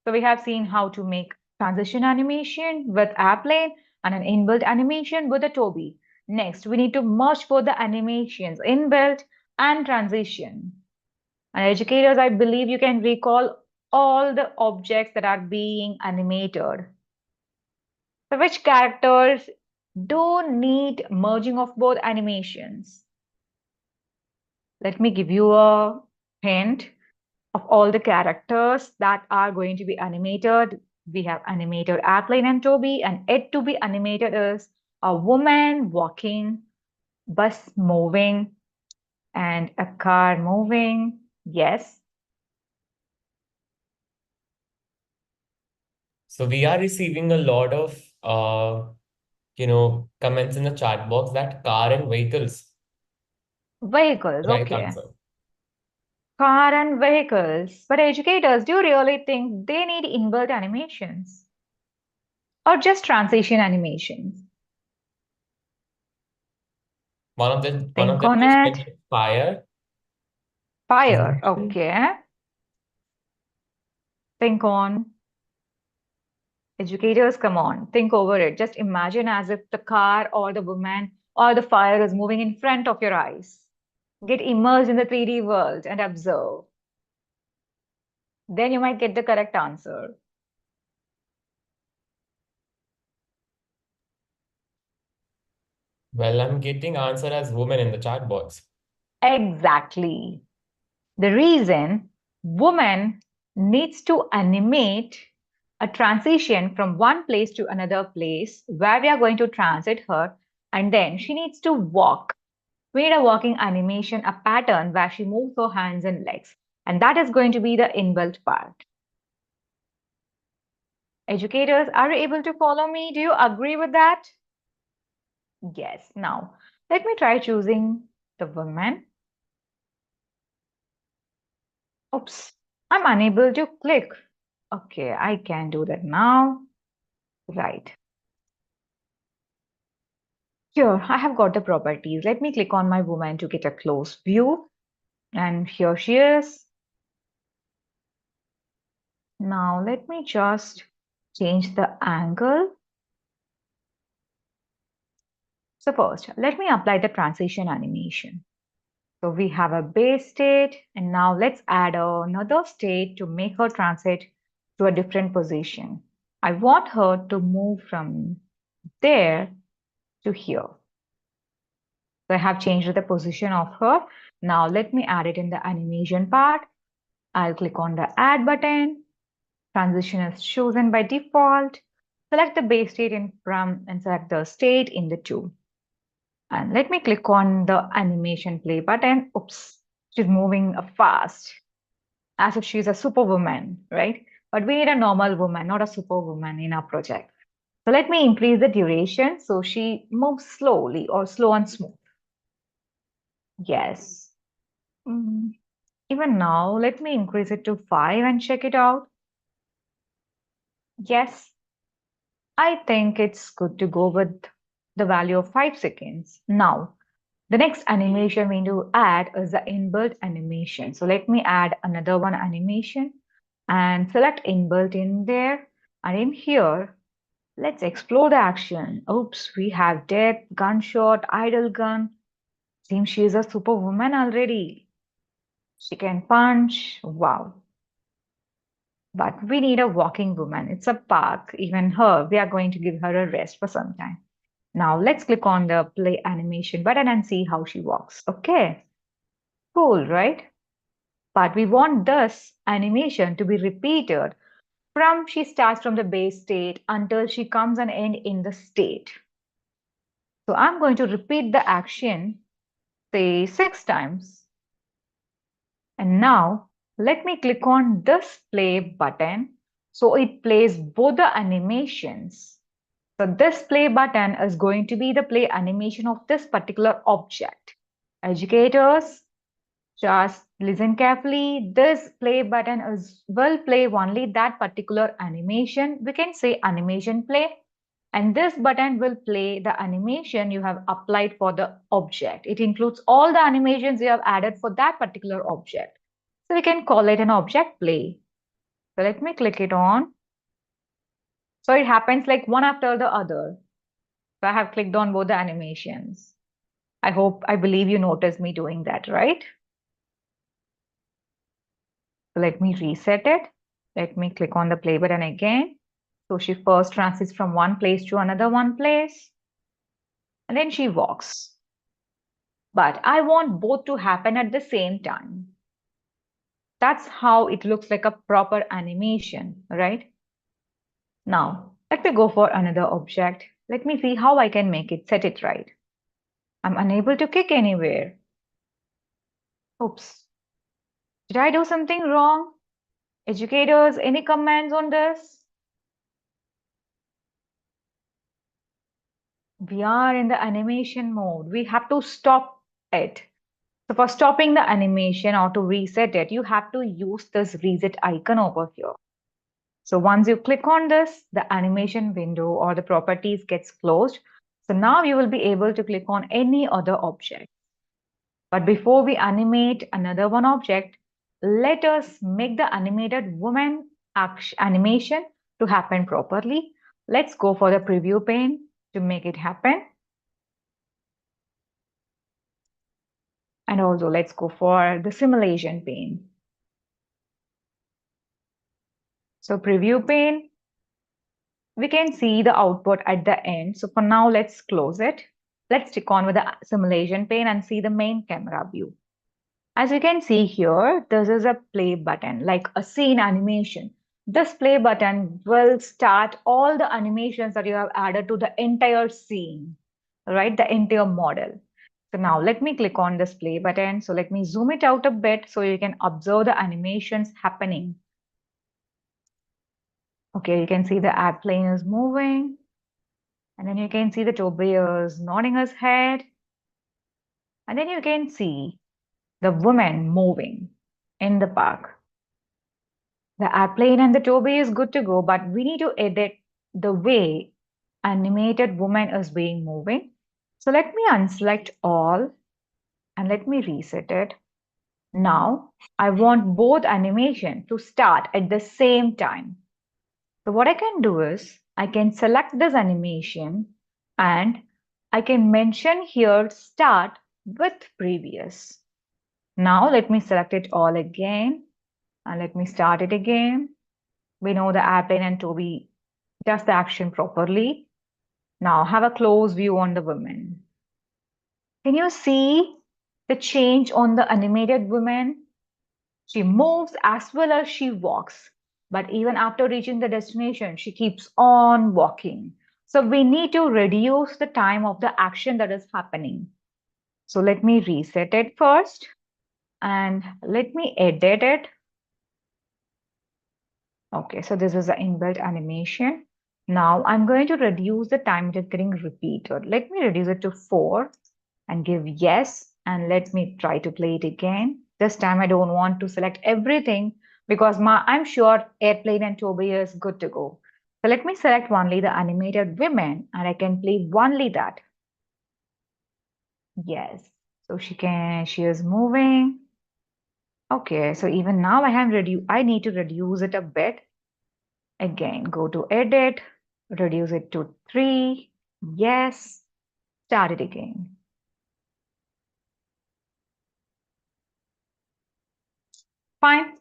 So we have seen how to make transition animation with airplane and an inbuilt animation with a Toby. Next, we need to merge both the animations, inbuilt and transition. And educators, I believe you can recall all the objects that are being animated. So which characters do need merging of both animations? Let me give you a hint of all the characters that are going to be animated. We have animated airplane and Toby, and it to be animated is a woman walking, bus moving, and a car moving. Yes. So we are receiving a lot of comments in the chat box that car and vehicles. Vehicles, Right okay. answer. Car and vehicles. But educators, do you really think they need inbuilt animations? Or just transition animations? One of Think them on just it. mentioned fire. Is Fire, it? okay. Think on. Educators, come on, think over it. Just imagine as if the car or the woman or the fire is moving in front of your eyes. Get immersed in the 3D world and observe. Then you might get the correct answer. Well, I'm getting answer as woman in the chat box. Exactly. The reason woman needs to animate a transition from one place to another place where we are going to transit her, and then she needs to walk. We need a walking animation, a pattern where she moves her hands and legs, and that is going to be the inbuilt part. Educators, are you able to follow me? Do you agree with that? Yes. Now, let me try choosing the woman. Oops, I'm unable to click. Okay, I can do that now. Right. Here, I have got the properties. Let me click on my woman to get a close view. And here she is. Now, let me just change the angle. So first, let me apply the transition animation. So we have a base state, and now let's add another state to make her transit to a different position. I want her to move from there to here. So I have changed the position of her. Now let me add it in the animation part. I'll click on the add button. Transition is chosen by default. Select the base state in from and select the state in the two. And let me click on the animation play button. Oops, she's moving fast as if she's a superwoman, right? But we need a normal woman, not a superwoman in our project. So let me increase the duration so she moves slowly or slow and smooth. Yes. Mm, Even now, let me increase it to 5 and check it out. Yes, I think it's good to go with the value of 5 seconds. Now, the next animation we need to add is the inbuilt animation. So let me add another one animation and select inbuilt in there. And in here, let's explore the action. Oops, we have death, gunshot, idle gun. Seems she is a superwoman already. She can punch. Wow. But we need a walking woman. It's a park. Even her, we are going to give her a rest for some time. Now let's click on the play animation button and see how she walks. Okay, cool, right? But we want this animation to be repeated from she starts from the base state until she comes and end in the state. So I'm going to repeat the action, say 6 times. And now let me click on this play button so it plays both the animations. So this play button is going to be the play animation of this particular object. Educators, just listen carefully. This play button will play only that particular animation. We can say animation play. And this button will play the animation you have applied for the object. It includes all the animations you have added for that particular object. So we can call it an object play. So let me click it on. So it happens like one after the other. So I have clicked on both the animations. I believe you noticed me doing that, right? So let me reset it. Let me click on the play button again. So she first transits from one place to another one place, and then she walks. But I want both to happen at the same time. That's how it looks like a proper animation, right? Now, let me go for another object. Let me see how I can make it, set it right. I'm unable to kick anywhere. Oops. Did I do something wrong? Educators, any comments on this? We are in the animation mode. We have to stop it. So for stopping the animation or to reset it, you have to use this reset icon over here. So once you click on this, the animation window or the properties gets closed. So now you will be able to click on any other object. But before we animate another one object, let us make the animated woman animation to happen properly. Let's go for the preview pane to make it happen. And also let's go for the simulation pane. So preview pane, we can see the output at the end. So for now, let's close it. Let's stick on with the simulation pane and see the main camera view. As you can see here, this is a play button, like a scene animation. This play button will start all the animations that you have added to the entire scene, right? The entire model. So now let me click on this play button. So let me zoom it out a bit so you can observe the animations happening. Okay, you can see the airplane is moving. And then you can see the Tobias nodding his head. And then you can see the woman moving in the park. The airplane and the Toby is good to go, but we need to edit the way animated woman is being moving. So let me unselect all and let me reset it. Now I want both animation to start at the same time. So what I can do is I can select this animation and I can mention here start with previous. Now let me select it all again and let me start it again. We know the airplane and Toby does the action properly. Now have a close view on the woman. Can you see the change on the animated woman? She moves as well as she walks. But even after reaching the destination, she keeps on walking. So we need to reduce the time of the action that is happening. So let me reset it first and let me edit it. Okay, so this is the inbuilt animation. Now I'm going to reduce the time it is getting repeated. Let me reduce it to 4 and give yes. And let me try to play it again. This time I don't want to select everything because I'm sure airplane and Toby is good to go. So let me select only the animated women and I can play only that. Yes. So she is moving. Okay, so even now I need to reduce it a bit. Again, go to edit, reduce it to 3. Yes. Start it again. Fine.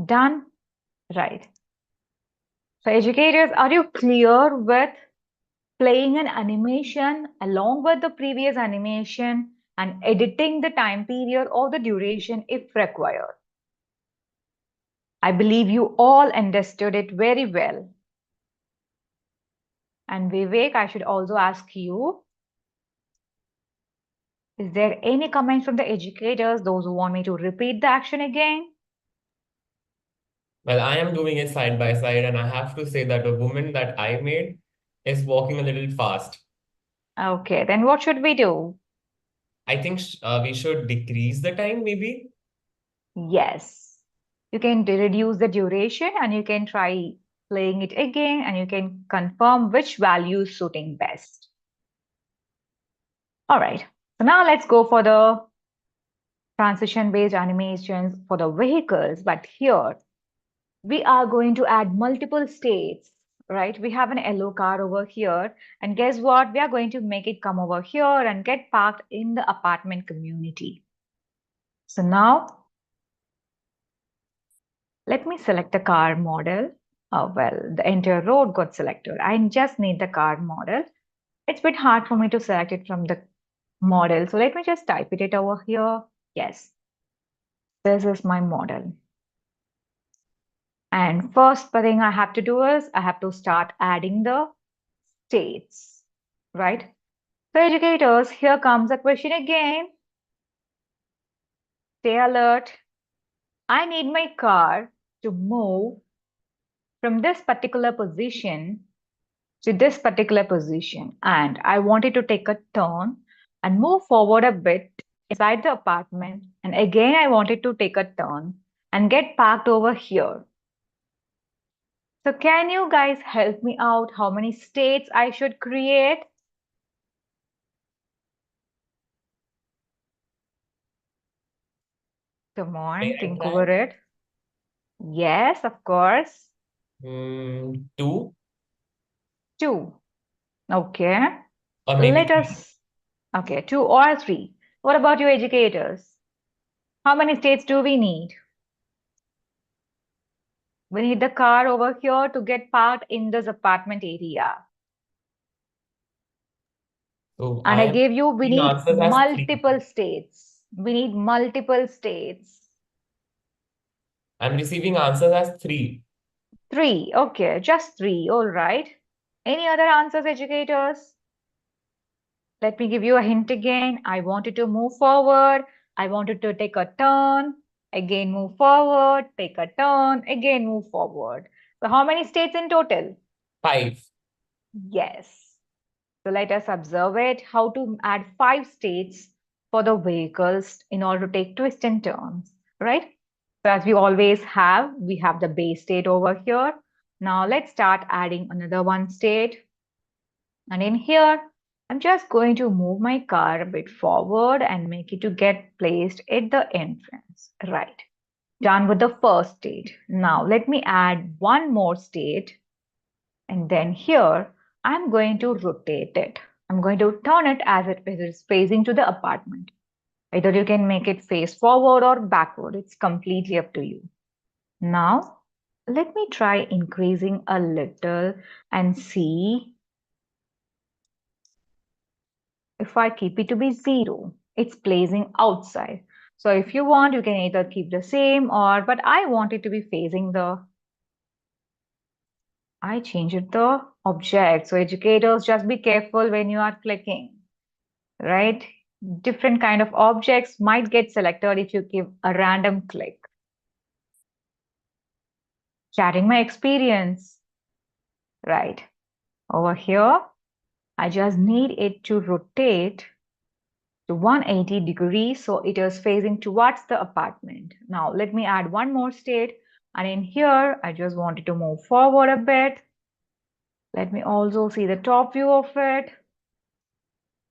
Done. Right. So educators, are you clear with playing an animation along with the previous animation and editing the time period or the duration if required? I believe you all understood it very well. And Vivek, I should also ask you, is there any comment from the educators, those who want me to repeat the action again? Well, I am doing it side by side, and I have to say that the woman that I made is walking a little fast. Okay, then what should we do? I think we should decrease the time, maybe. Yes. You can reduce the duration and you can try playing it again and you can confirm which value is suiting best. All right. So now let's go for the transition-based animations for the vehicles. But here we are going to add multiple states, right? We have an yellow car over here. And guess what? We are going to make it come over here and get parked in the apartment community. So now let me select the car model. Oh, well, the entire road got selected. I just need the car model. It's a bit hard for me to select it from the model. So let me just type it over here. Yes, this is my model. And first thing I have to do is I have to start adding the states, right? So educators, here comes a question again. Stay alert. I need my car to move from this particular position to this particular position and I wanted to take a turn and move forward a bit inside the apartment and again I wanted to take a turn and get parked over here. So can you guys help me out how many states I should create? Come May on, I think try? over it. Yes, of course. Two, 2. Okay. or maybe Let three. us. Okay, 2 or 3. What about you, educators? How many states do we need? We need the car over here to get parked in this apartment area. So And I I am gave you, we seeing need answers as three. multiple states. We need multiple states. I'm receiving answers as three. 3. Okay, just 3. All right. Any other answers, educators? Let me give you a hint again. I wanted to move forward. I wanted to take a turn. Again, move forward. Take a turn. Again, move forward. So, how many states in total? Five. Yes. So, let us observe it. How to add 5 states for the vehicles in order to take twists and turns, right? So, as we always have, we have the base state over here. Now, let's start adding another one state. And in here, I'm just going to move my car a bit forward and make it to get placed at the entrance. Right. Done with the first state. Now let me add one more state. And then here, I'm going to rotate it. I'm going to turn it as it is facing to the apartment. Either you can make it face forward or backward. It's completely up to you. Now, let me try increasing a little and see if I keep it to be 0, it's placing outside. So if you want, you can either keep the same but I want it to be facing I changed the object. So educators, just be careful when you are clicking, right? Different kind of objects might get selected if you give a random click. Sharing my experience, right? Over here, I just need it to rotate to 180 degrees so it is facing towards the apartment. Now let me add one more state, and in here I just wanted to move forward a bit. Let me also see the top view of it.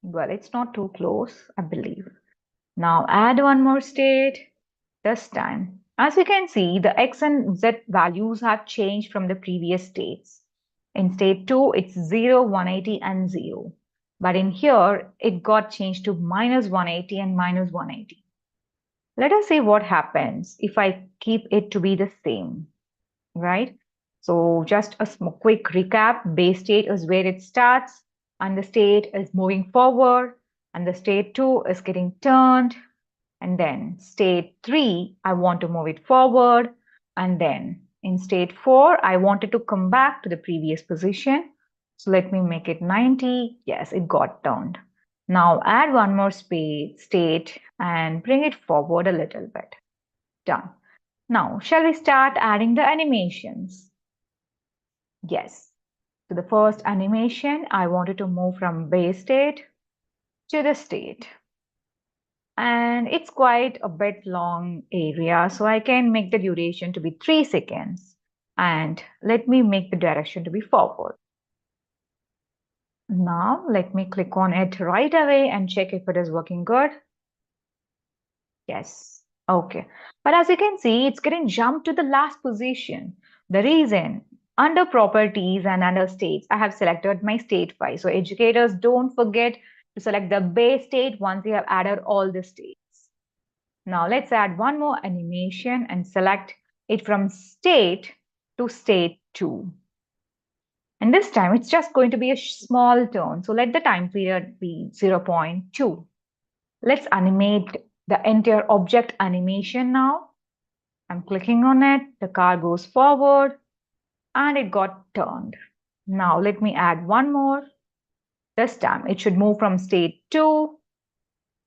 Well, it's not too close, I believe. Now add one more state. This time, as you can see, the x and z values have changed from the previous states. In state 2, it's 0, 180 and 0. But in here, it got changed to minus 180 and minus 180. Let us see what happens if I keep it to be the same, right? So just a quick recap. Base state is where it starts, and the state is moving forward, and the state 2 is getting turned, and then state 3, I want to move it forward, and then in state 4, I wanted to come back to the previous position. So let me make it 90. Yes, it got turned. Now add one more state and bring it forward a little bit. Done. Now, shall we start adding the animations? Yes. So the first animation, I wanted to move from base state to the state. And it's quite a bit long area, so I can make the duration to be 3 seconds. And let me make the direction to be forward. Now let me click on it right away and check if it is working good. Yes. Okay. But as you can see, it's getting jumped to the last position. The reason, under properties and under states, I have selected my state 5. So educators, don't forget to select the base state once you have added all the states. Now let's add one more animation and select it from state to state 2. And this time it's just going to be a small turn. So let the time period be 0.2. Let's animate the entire object animation now. I'm clicking on it. The car goes forward and it got turned. Now let me add one more. This time it should move from state 2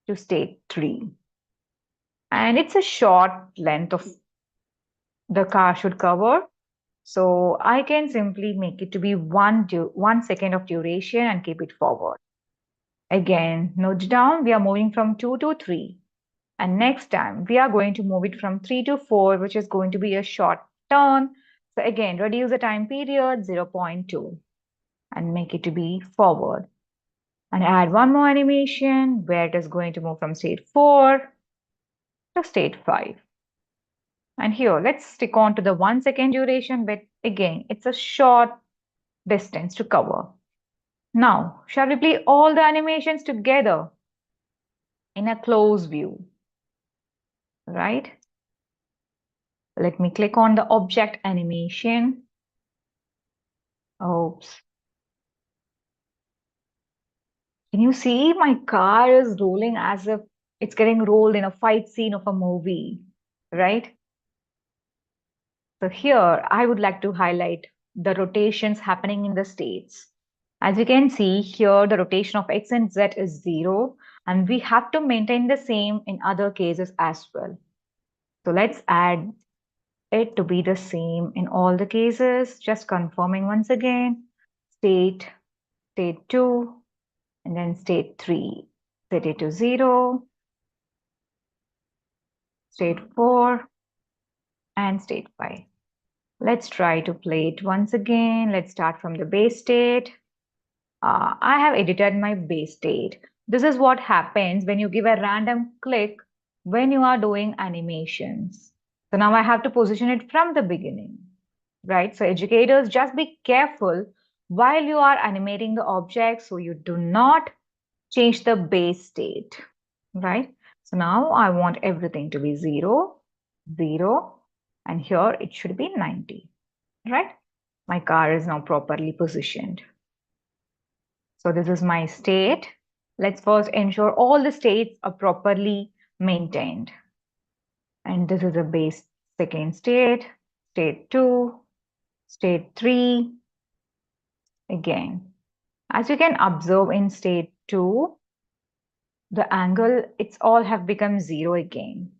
to state 3. And it's a short length of the car should cover. So I can simply make it to be 1 second of duration and keep it forward. Again, note down, we are moving from 2 to 3. And next time, we are going to move it from 3 to 4, which is going to be a short turn. So again, reduce the time period 0.2 and make it to be forward. And add one more animation where it is going to move from state 4 to state 5. And here, let's stick on to the 1 second duration bit Again, it's a short distance to cover. Now, shall we play all the animations together in a close view, right? Let me click on the object animation. Oops. Can you see my car is rolling as if it's getting rolled in a fight scene of a movie, right? So here I would like to highlight the rotations happening in the states. As you can see here, the rotation of x and z is 0, and we have to maintain the same in other cases as well. So let's add it to be the same in all the cases, just confirming once again, state, state 2, and then state 3, set it to 0, state 4, and state 5. Let's try to play it once again. Let's start from the base state. I have edited my base state. This is what happens when you give a random click when you are doing animations. So now I have to position it from the beginning, right? So educators, just be careful while you are animating the object so you do not change the base state, right? So now I want everything to be 0, 0, and here it should be 90, right? My car is now properly positioned. So this is my state. Let's first ensure all the states are properly maintained. And this is a base second state, state 2, state 3. Again, as you can observe in state 2, the angle, it's all have become 0 again.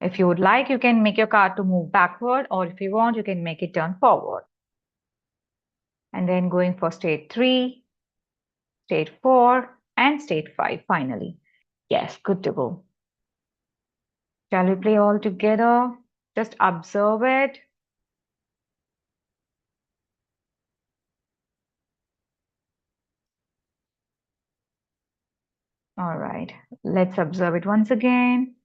If you would like, you can make your car to move backward, or if you want, you can make it turn forward. And then going for state 3, state 4, and state 5 finally. Yes, good to go. Shall we play all together? Just observe it. All right, let's observe it once again.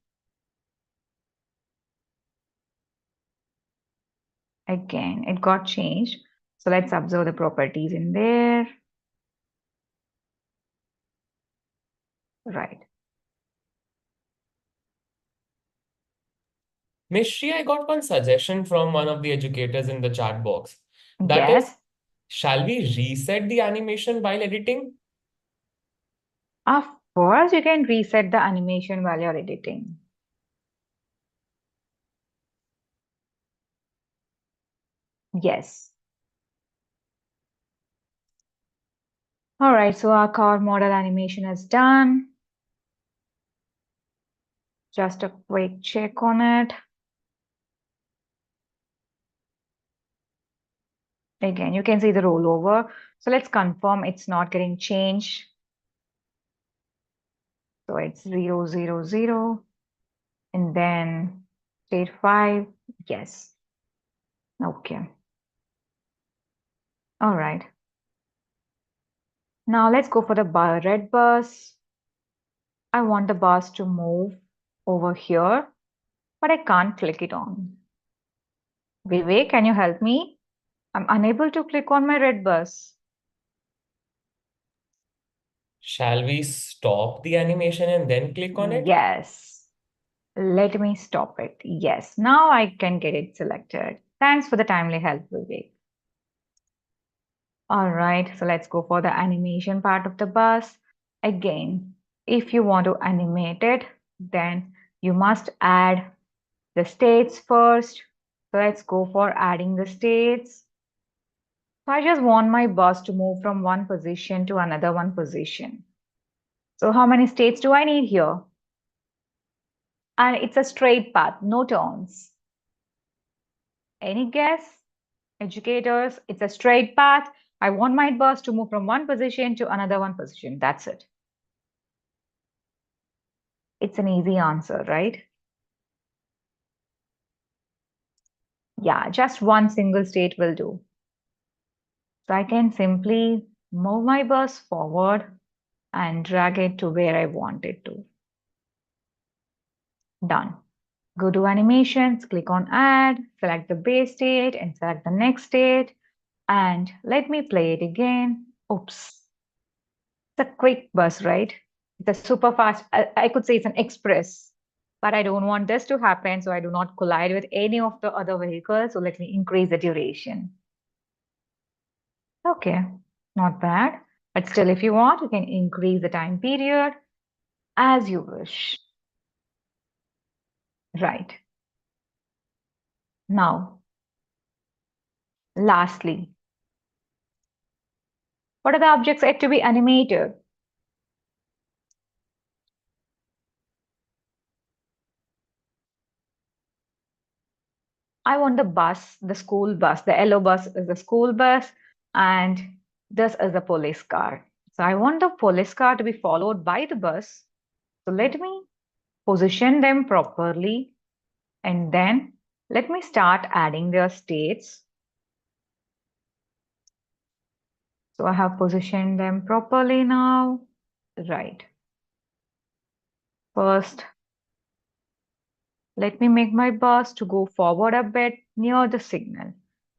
Again, it got changed. So let's observe the properties in there. Right. Miss Shri, I got one suggestion from one of the educators in the chat box. That is, Yes. shall we reset the animation while editing? Of course, you can reset the animation while you're editing. Yes. All right, so our car model animation is done. Just a quick check on it. Again, you can see the rollover. So let's confirm it's not getting changed. So it's 0, 0, 0. And then state 5, yes. Okay. All right. Now let's go for the red bus. I want the bus to move over here, but I can't click it on. Vivek, can you help me? I'm unable to click on my red bus. Shall we stop the animation and then click on it? Yes. Let me stop it. Yes. Now I can get it selected. Thanks for the timely help, Vivek. All right. So let's go for the animation part of the bus. Again, if you want to animate it, then you must add the states first. So let's go for adding the states. So I just want my bus to move from one position to another one position. So how many states do I need here? And it's a straight path, no turns. Any guess? Educators, it's a straight path. I want my bus to move from one position to another one position. That's it. It's an easy answer, right? Yeah, just one single state will do. So I can simply move my bus forward and drag it to where I want it to. Done. Go to animations, click on add, select the base state and select the next state. And let me play it again. Oops. It's a quick bus, right? It's a super fast, I could say it's an express. But I don't want this to happen, so I do not collide with any of the other vehicles. So let me increase the duration. Okay, not bad. But still, if you want, you can increase the time period as you wish. Right. Now, lastly, what are the objects yet to be animated? I want the bus, the school bus. The yellow bus is the school bus, and this is the police car. So I want the police car to be followed by the bus. So let me position them properly, and then let me start adding their states. So I have positioned them properly now. Right. First, let me make my bus to go forward a bit near the signal.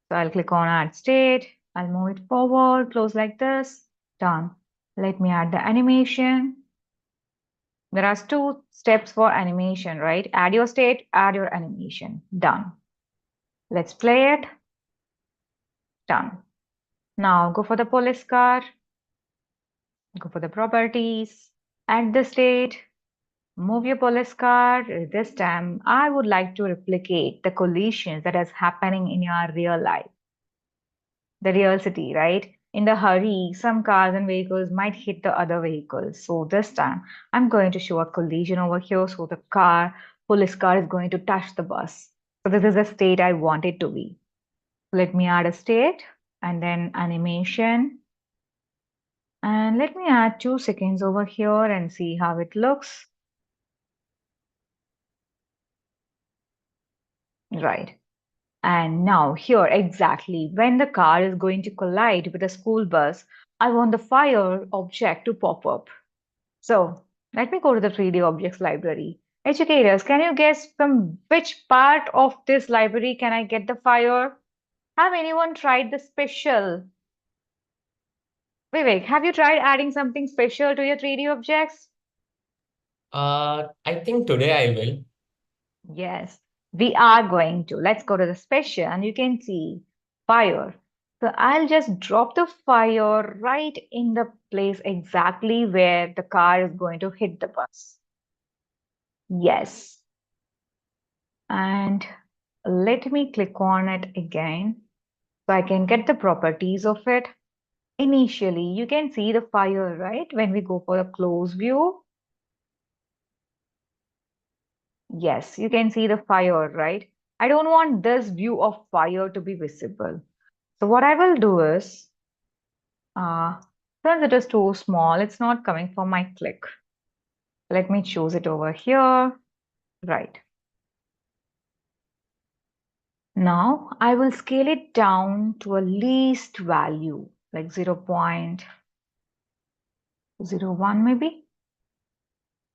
So I'll click on add state. I'll move it forward, close like this. Done. Let me add the animation. There are two steps for animation, right? Add your state, add your animation. Done. Let's play it. Done. Now go for the police car. Go for the properties. Add the state. Move your police car. This time, I would like to replicate the collisions that is happening in your real life, the real city, right? In the hurry, some cars and vehicles might hit the other vehicles. So this time, I'm going to show a collision over here. So the police car is going to touch the bus. So this is the state I want it to be. Let me add a state and then animation. And let me add 2 seconds over here and see how it looks. Right. And now here exactly when the car is going to collide with a school bus, I want the fire object to pop up. So let me go to the 3D objects library. Educators, can you guess from which part of this library can I get the fire? Have anyone tried the special? Vivek, have you tried adding something special to your 3D objects? I think today I will. Yes, we are going to. Let's go to the special and you can see fire. So I'll just drop the fire right in the place exactly where the car is going to hit the bus. Yes. And let me click on it again so I can get the properties of it. Initially, you can see the fire, right? When we go for a close view. Yes, you can see the fire, right? I don't want this view of fire to be visible. So what I will do is, uh, since it is too small, it's not coming from my click. Let me choose it over here. Right. Now I will scale it down to a least value, like 0.01 maybe.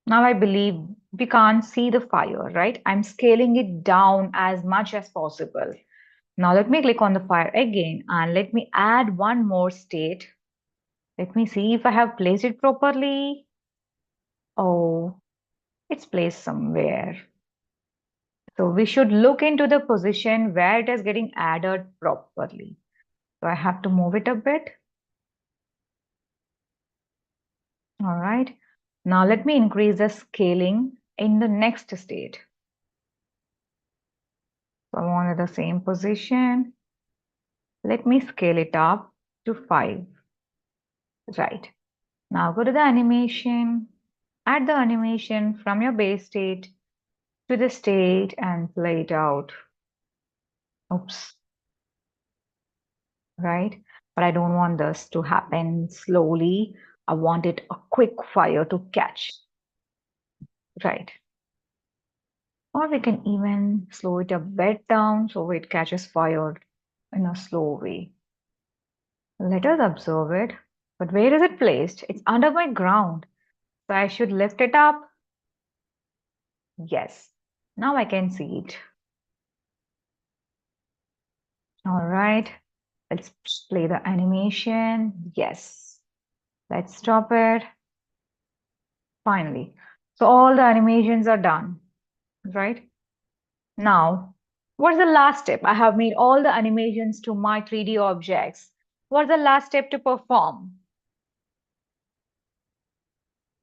Now I believe we can't see the fire, right? I'm scaling it down as much as possible. Now let me click on the fire again and let me add one more state. Let me see if I have placed it properly. Oh, it's placed somewhere. So we should look into the position where it is getting added properly. So I have to move it a bit. All right. Now let me increase the scaling in the next state. So I want the same position. Let me scale it up to 5. Right. Now go to the animation. Add the animation from your base state to the state and play it out. Oops. Right? But I don't want this to happen slowly. I want it a quick fire to catch. Right. Or we can even slow it a bit down so it catches fire in a slow way. Let us observe it. But where is it placed? It's under my ground. So I should lift it up. Yes. Now I can see it. All right. Let's play the animation. Yes. Let's stop it. Finally. So all the animations are done, right? Now, what's the last step? I have made all the animations to my 3D objects. What's the last step to perform?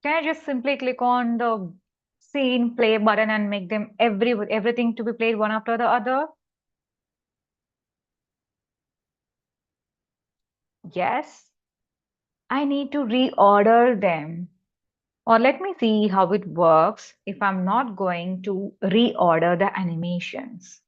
Can I just simply click on the scene play button and make them everything to be played one after the other? Yes. I need to reorder them. Or let me see how it works if I'm not going to reorder the animations.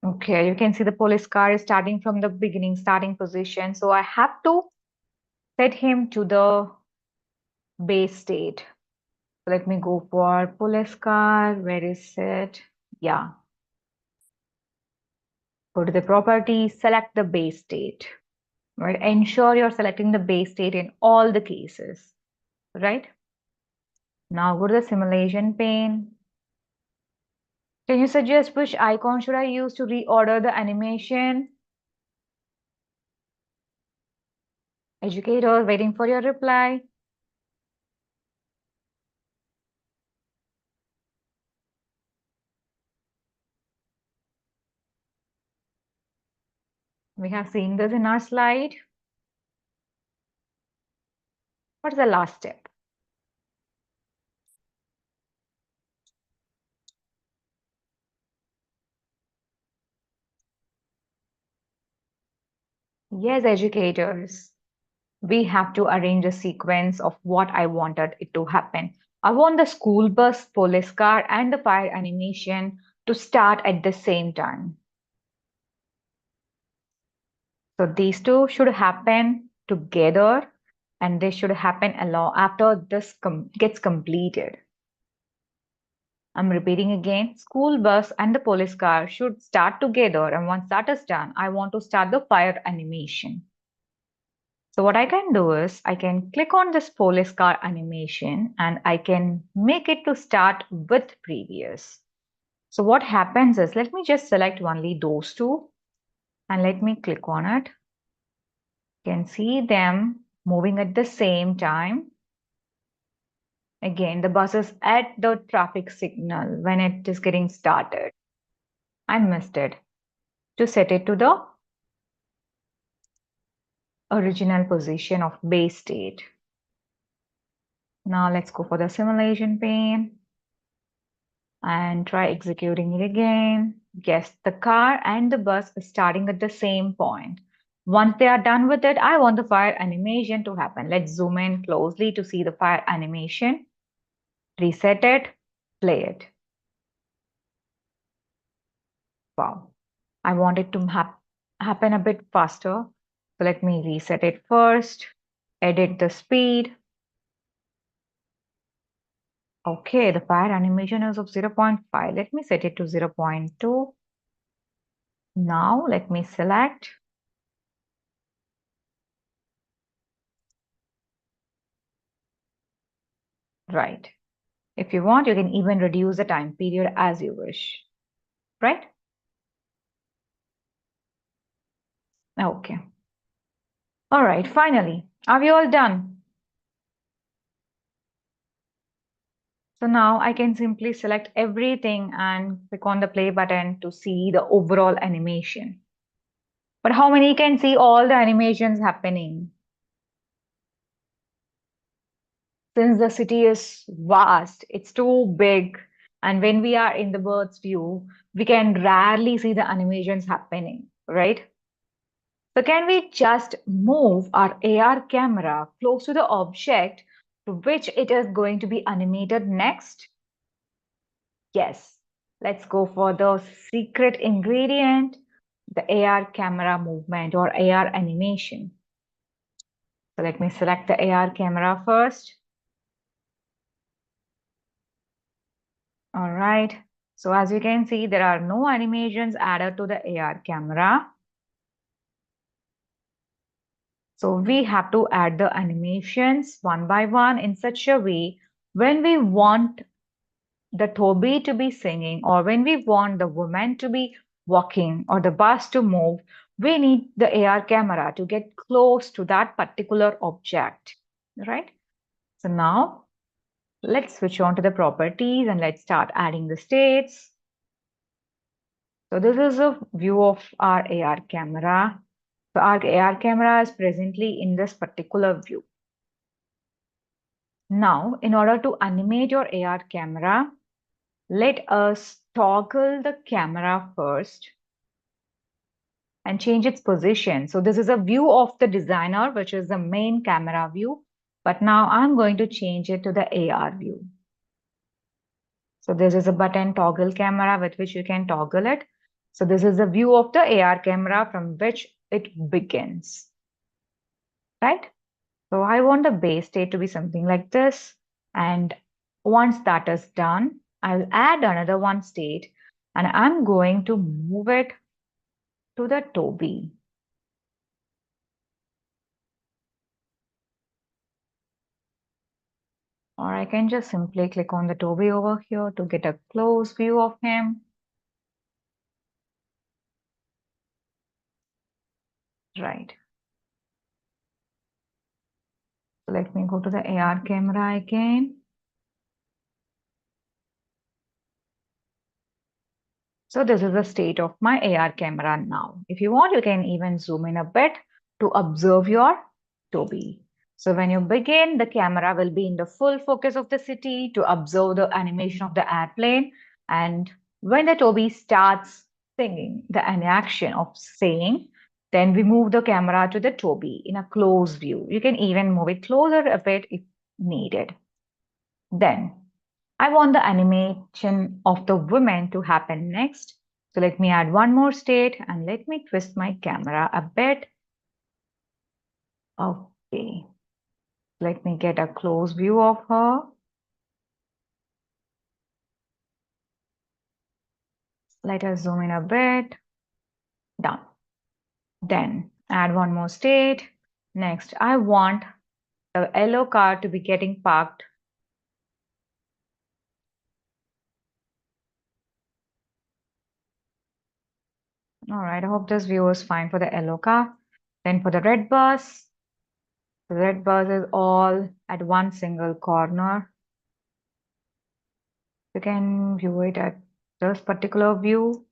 Okay, you can see the police car is starting from the beginning, starting position. So I have to set him to the base state. Let me go for police car. Where is it? Yeah. Go to the property, select the base state. Right? Ensure you're selecting the base state in all the cases. Right? Now go to the simulation pane. Can you suggest which icon should I use to reorder the animation? Educator, waiting for your reply. We have seen this in our slide. What's the last step? Yes, educators, we have to arrange a sequence of what I wanted it to happen. I want the school bus, police car, and the fire animation to start at the same time. So these two should happen together and they should happen along after this gets completed. I'm repeating again, school bus and the police car should start together, and once that is done, I want to start the fire animation. So what I can do is I can click on this police car animation and I can make it to start with previous. So what happens is, let me just select only those two and let me click on it. You can see them moving at the same time. Again, the bus is at the traffic signal when it is getting started. I missed it. To set it to the original position of base state. Now let's go for the simulation pane and try executing it again. Yes, the car and the bus is starting at the same point. Once they are done with it, I want the fire animation to happen. Let's zoom in closely to see the fire animation. Reset it, play it. Wow. I want it to happen a bit faster. So let me reset it first, edit the speed. Okay, the fire animation is of 0.5. Let me set it to 0.2. Now let me select. Right. If you want, you can even reduce the time period as you wish. Right? Okay. All right, finally. Are we all done? So now I can simply select everything and click on the play button to see the overall animation. But how many can see all the animations happening? Since the city is vast, it's too big, and when we are in the bird's view, we can rarely see the animations happening, right? So can we just move our AR camera close to the object to which it is going to be animated next? Yes. Let's go for the secret ingredient, the AR camera movement or AR animation. So let me select the AR camera first. All right. So as you can see, there are no animations added to the AR camera. So we have to add the animations one by one in such a way when we want the Toby to be singing or when we want the woman to be walking or the bus to move, we need the AR camera to get close to that particular object, right? So now let's switch on to the properties and let's start adding the states. So this is a view of our AR camera. So our AR camera is presently in this particular view. Now, in order to animate your AR camera, let us toggle the camera first and change its position. So this is a view of the designer, which is the main camera view. But now I'm going to change it to the AR view. So this is a button toggle camera with which you can toggle it. So this is the view of the AR camera from which it begins, right? So I want the base state to be something like this. And once that is done, I'll add another one state and I'm going to move it to the Toby. Or I can just simply click on the Toby over here to get a close view of him. Right. So let me go to the AR camera again. So this is the state of my AR camera now. If you want, you can even zoom in a bit to observe your Toby. So when you begin, the camera will be in the full focus of the city to observe the animation of the airplane. And when the Toby starts singing, the action of saying, then we move the camera to the Toby in a close view. You can even move it closer a bit if needed. Then I want the animation of the women to happen next. So let me add one more state and let me twist my camera a bit. Okay, let me get a close view of her. Let us zoom in a bit. Done. Then add one more state. Next, I want the yellow car to be getting parked. All right, I hope this view is fine for the yellow car. Then for the red bus, the red bus is all at one single corner. You can view it at this particular view,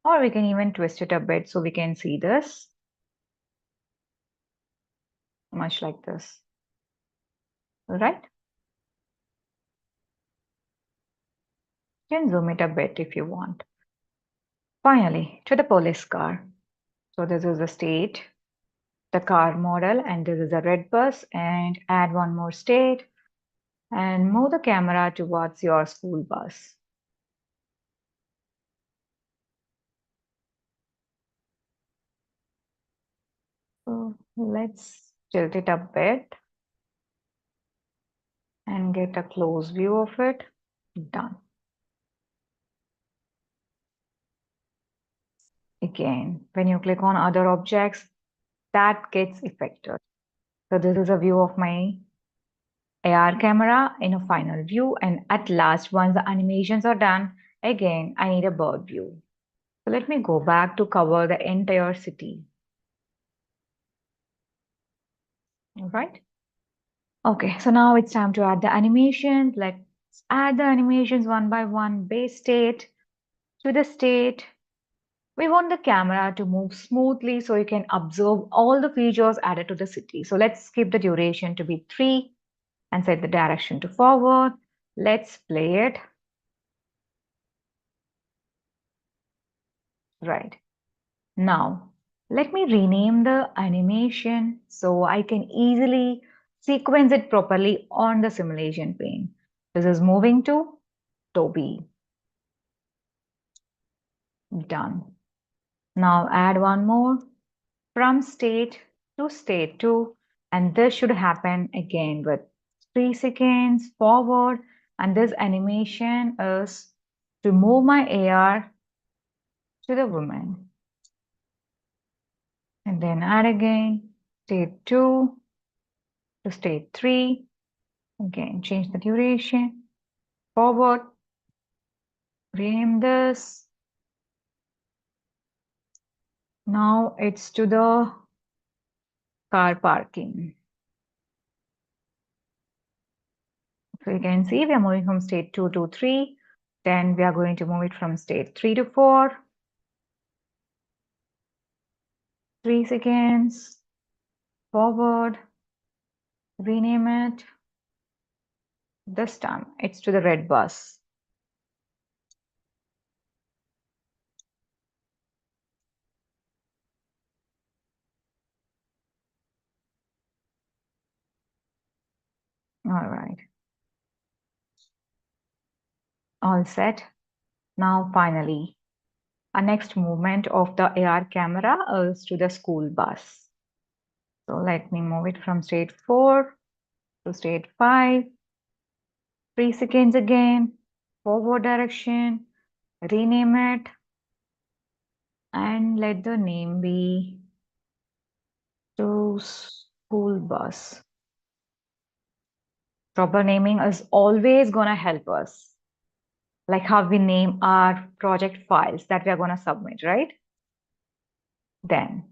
or we can even twist it a bit so we can see this, much like this. All right? You can zoom it a bit if you want. Finally, to the police car. So this is the state, the car model, and this is a red bus, and add one more state and move the camera towards your school bus. So let's tilt it a bit and get a close view of it. Done. Again, when you click on other objects, that gets affected. So this is a view of my AR camera in a final view. And at last, once the animations are done, again, I need a bird view. So let me go back to cover the entire city. All right. Okay, so now it's time to add the animations. Let's add the animations one by one. Base state to the state. We want the camera to move smoothly so you can observe all the features added to the city. So let's keep the duration to be 3 and set the direction to forward. Let's play it. Right. Now, let me rename the animation so I can easily sequence it properly on the simulation pane. This is moving to Toby. Done. Now add one more from state to state 2, and this should happen again with 3 seconds forward, and this animation is to move my AR to the woman, and then add again state 2 to state 3, again change the duration forward, rename this. Now it's to the car parking. So you can see we are moving from state 2 to 3. Then we are going to move it from state 3 to 4. 3 seconds. Forward. Rename it. This time it's to the red bus. All right. All set. Now finally, our next movement of the AR camera is to the school bus. So let me move it from state 4 to state 5. 3 seconds again. Forward direction. Rename it. And let the name be to school bus. Proper naming is always going to help us, like how we name our project files that we are going to submit, right? Then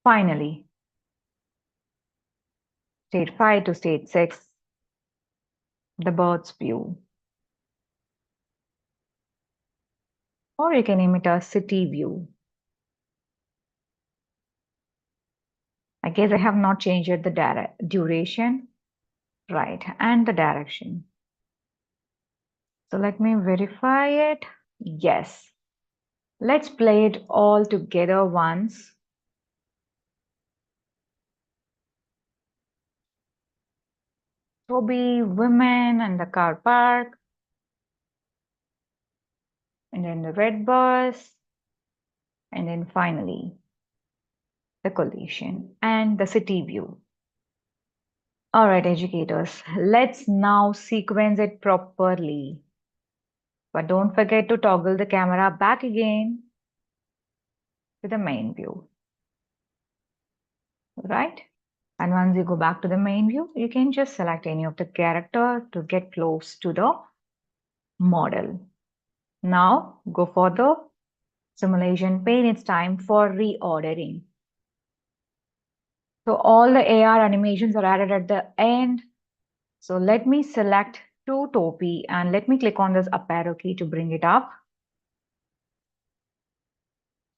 finally, state 5 to state 6, the bird's view. Or you can name it a city view. I guess I have not changed the duration, right, and the direction. So let me verify it. Yes. Let's play it all together once. Toby, women, and the car park, and then the red bus, and then finally the collision and the city view. All right, educators, let's now sequence it properly. But don't forget to toggle the camera back again to the main view, right? And once you go back to the main view, you can just select any of the character to get close to the model. Now go for the simulation pane. It's time for reordering. So all the AR animations are added at the end. So let me select to Topi and let me click on this up arrow key to bring it up.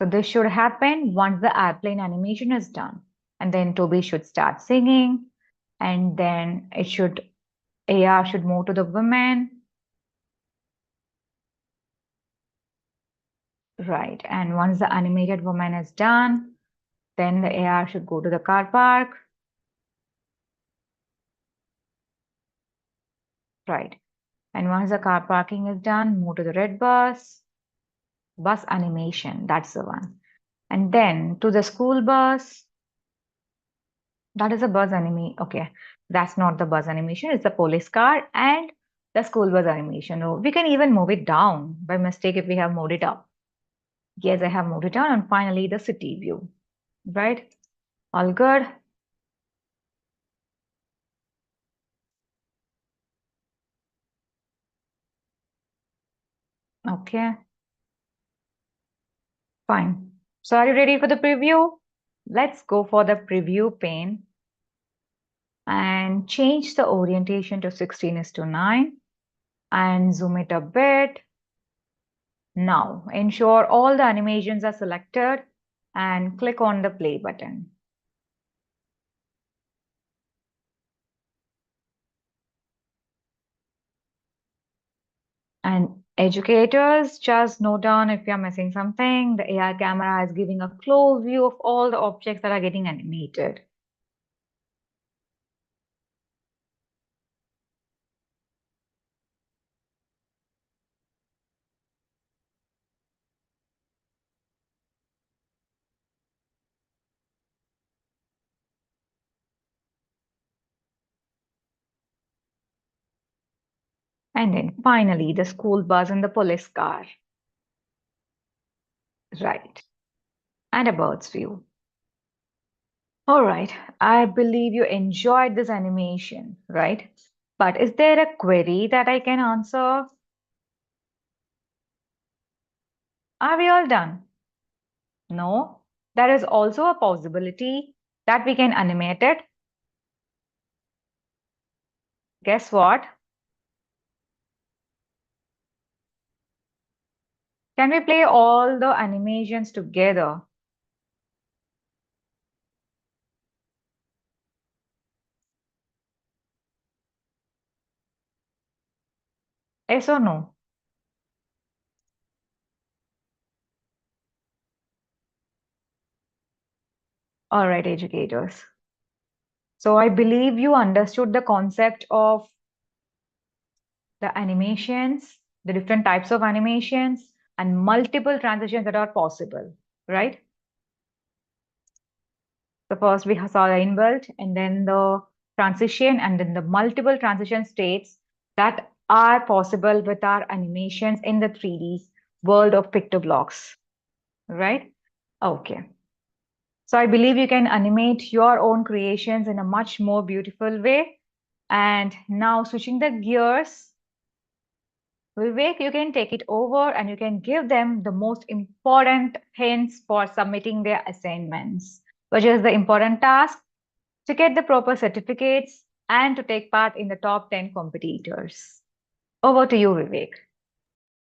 So this should happen once the airplane animation is done. And then Toby should start singing. And then AR should move to the women. Right. And once the animated woman is done, then the AR should go to the car park. Right. And once the car parking is done, move to the red bus. Bus animation, that's the one. And then to the school bus. That is a bus anime. Okay, that's not the bus animation. It's the police car and the school bus animation. Oh, we can even move it down by mistake if we have moved it up. Yes, I have moved it down. And finally, the city view. Right? All good? Okay. Fine. So are you ready for the preview? Let's go for the preview pane and change the orientation to 16:9 and zoom it a bit. Now, ensure all the animations are selected and click on the play button. And educators, just note down if you're missing something. The AI camera is giving a close view of all the objects that are getting animated. And then finally, the school bus and the police car. Right. And a bird's view. All right. I believe you enjoyed this animation, right? But is there a query that I can answer? Are we all done? No. There is also a possibility that we can animate it. Guess what? Can we play all the animations together? Yes or no? All right, educators. So I believe you understood the concept of the animations, the different types of animations, and multiple transitions that are possible, right? So first we saw the inbuilt, and then the transition, and then the multiple transition states that are possible with our animations in the 3D world of PictoBlox, right? Okay. So I believe you can animate your own creations in a much more beautiful way. And now switching the gears, Vivek, you can take it over and you can give them the most important hints for submitting their assignments, which is the important task to get the proper certificates and to take part in the top 10 competitors. Over to you, Vivek.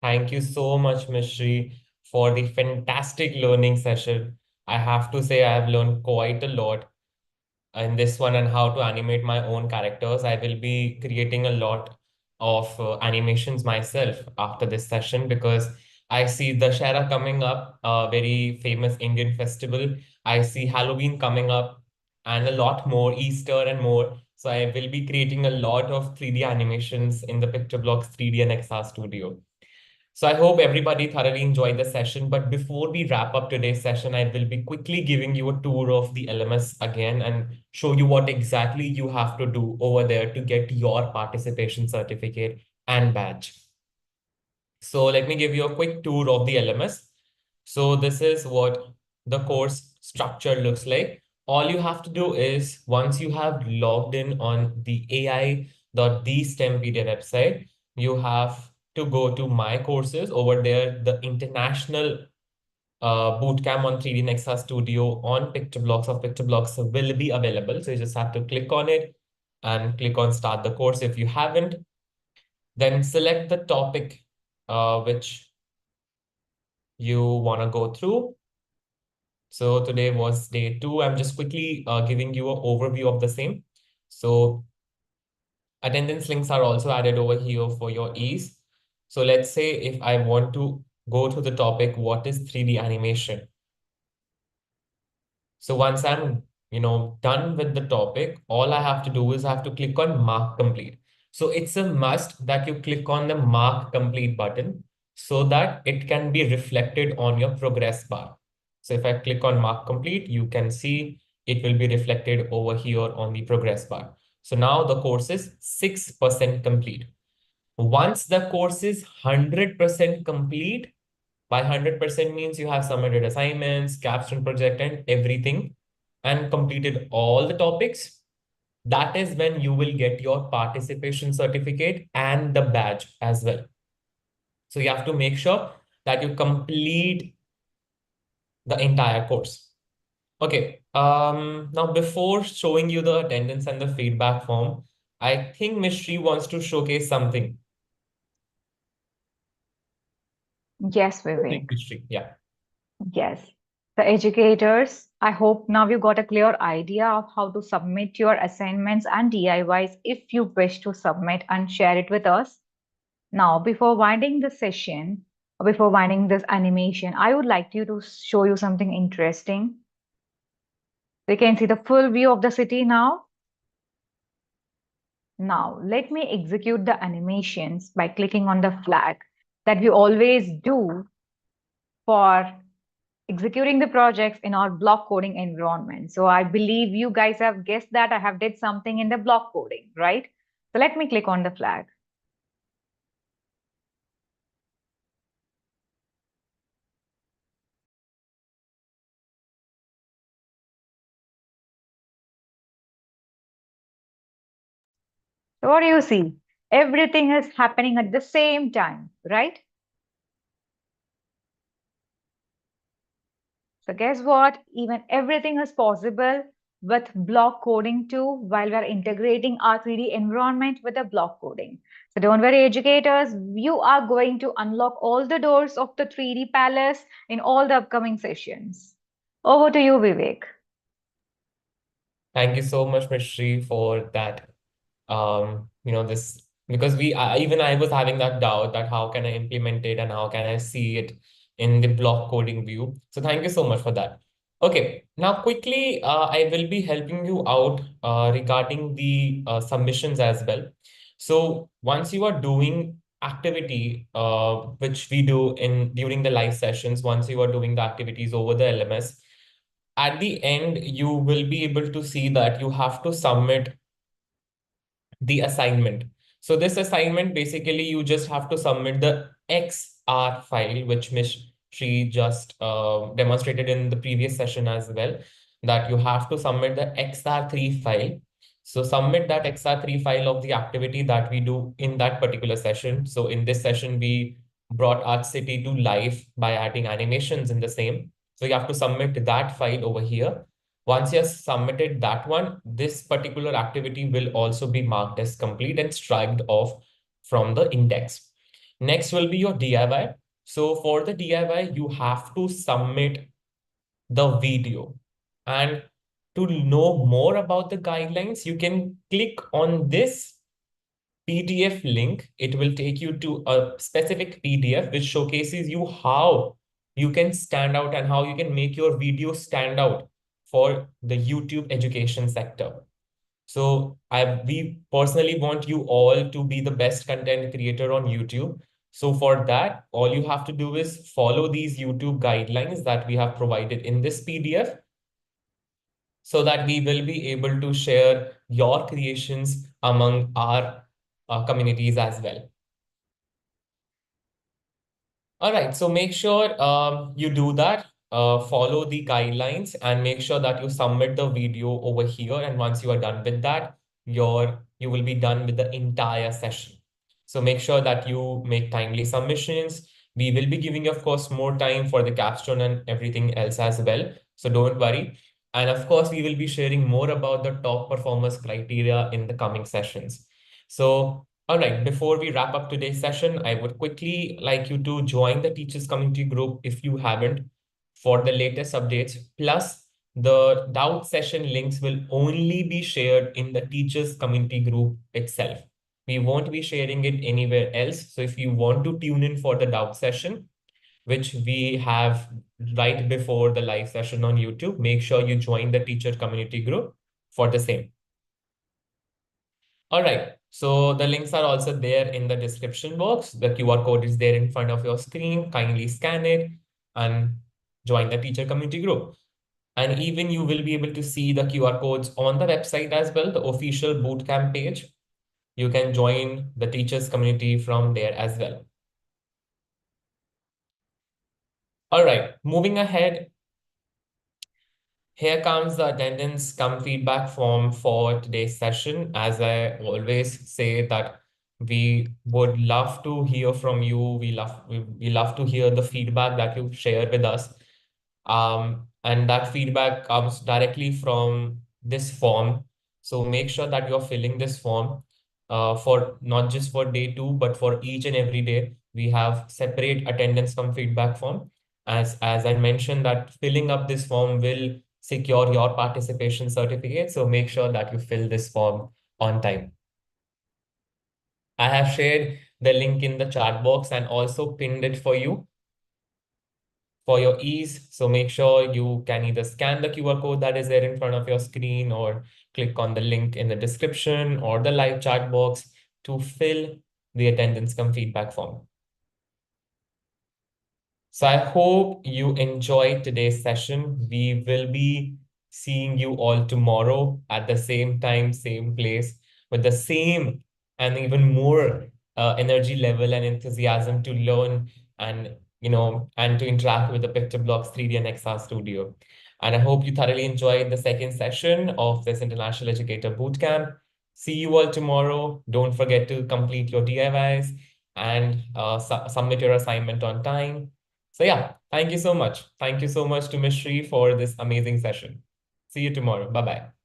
Thank you so much, Ms. Shri, for the fantastic learning session. I have to say I have learned quite a lot in this one and how to animate my own characters. I will be creating a lot of animations myself after this session because I see the Dashera coming up, a very famous Indian festival. I see Halloween coming up and a lot more, Easter and more. So I will be creating a lot of 3D animations in the PictoBlox 3D and XR Studio. So I hope everybody thoroughly enjoyed the session. But before we wrap up today's session, I will be quickly giving you a tour of the LMS again and show you what exactly you have to do over there to get your participation certificate and badge. So let me give you a quick tour of the LMS. So this is what the course structure looks like. All you have to do is once you have logged in on the ai.thestempedia website, you have to go to my courses over there, the international bootcamp on 3D Nexa Studio on PictoBlox of PictoBlox will be available. So you just have to click on it and click on start the course if you haven't. Then select the topic which you want to go through. So today was day 2. I'm just quickly giving you an overview of the same. So attendance links are also added over here for your ease. So let's say if I want to go to the topic, what is 3D animation? So once I'm, done with the topic, all I have to do is I have to click on mark complete. So it's a must that you click on the mark complete button so that it can be reflected on your progress bar. So if I click on mark complete, you can see it will be reflected over here on the progress bar. So now the course is 6% complete. Once the course is 100% complete, by 100% means you have submitted assignments, capstone project, and everything, and completed all the topics. That is when you will get your participation certificate and the badge as well. So you have to make sure that you complete the entire course. Okay. Now before showing you the attendance and the feedback form, I think Ms. Shri wants to showcase something. Yes, Thank Vivek. you, Shri. Yeah. Yes. The educators, I hope now you got a clear idea of how to submit your assignments and DIYs if you wish to submit and share it with us. Now, before winding the session, or before winding this animation, I would like you to show you something interesting. We can see the full view of the city now. Now, let me execute the animations by clicking on the flag that we always do for executing the projects in our block coding environment. So I believe you guys have guessed that I have did something in the block coding, right? So let me click on the flag. So what do you see? Everything is happening at the same time, right? So guess what? Even everything is possible with block coding too, while we're integrating our 3D environment with the block coding. So don't worry, educators, you are going to unlock all the doors of the 3D palace in all the upcoming sessions. Over to you, Vivek. Thank you so much, Ms. Shri, for that. This, because even I was having that doubt that how can I implement it and how can I see it in the block coding view. So thank you so much for that. Okay, now quickly, I will be helping you out regarding the submissions as well. So once you are doing activity, which we do in during the live sessions, once you are doing the activities over the LMS, at the end, you will be able to see that you have to submit the assignment. So this assignment, basically, you just have to submit the XR file, which Miss Shri just demonstrated in the previous session as well, that you have to submit the XR3 file. So submit that XR3 file of the activity that we do in that particular session. So in this session, we brought Art City to life by adding animations in the same. So you have to submit that file over here. Once you have submitted that one, this particular activity will also be marked as complete and striked off from the index. Next will be your DIY. So for the DIY, you have to submit the video. And to know more about the guidelines, you can click on this PDF link. It will take you to a specific PDF which showcases you how you can stand out and how you can make your video stand out for the YouTube education sector. So we personally want you all to be the best content creator on YouTube. So for that, all you have to do is follow these YouTube guidelines that we have provided in this PDF, so that we will be able to share your creations among our communities as well. All right, so make sure you do that, follow the guidelines, and make sure that you submit the video over here. And once you are done with that, you will be done with the entire session. So make sure that you make timely submissions. We will be giving, of course, more time for the capstone and everything else as well. So don't worry. And of course, we will be sharing more about the top performance criteria in the coming sessions. So all right, before we wrap up today's session, I would quickly like you to join the teachers community group if you haven't for the latest updates. Plus, the doubt session links will only be shared in the teachers community group itself. We won't be sharing it anywhere else. So if you want to tune in for the doubt session, which we have right before the live session on YouTube, make sure you join the teacher community group for the same. All right. So the links are also there in the description box. The QR code is there in front of your screen. Kindly scan it and join the teacher community group. And even you will be able to see the QR codes on the website as well, the official bootcamp page. You can join the teachers community from there as well. All right, moving ahead. Here comes the attendance come feedback form for today's session. As I always say that we would love to hear from you. We love to hear the feedback that you share with us. And that feedback comes directly from this form. So make sure that you're filling this form for not just for day 2, but for each and every day. We have separate attendance come feedback form. As I mentioned, that filling up this form will secure your participation certificate. So make sure that you fill this form on time. I have shared the link in the chat box and also pinned it for you for your ease. So make sure you can either scan the QR code that is there in front of your screen or click on the link in the description or the live chat box to fill the attendance come feedback form. So I hope you enjoyed today's session. We will be seeing you all tomorrow at the same time, same place, with the same and even more energy level and enthusiasm to learn and and to interact with the PictoBlox 3D and XR Studio. And I hope you thoroughly enjoyed the second session of this International Educator Bootcamp. See you all tomorrow. Don't forget to complete your DIYs and submit your assignment on time. So yeah, thank you so much. Thank you so much to Ms. Shri for this amazing session. See you tomorrow. Bye-bye.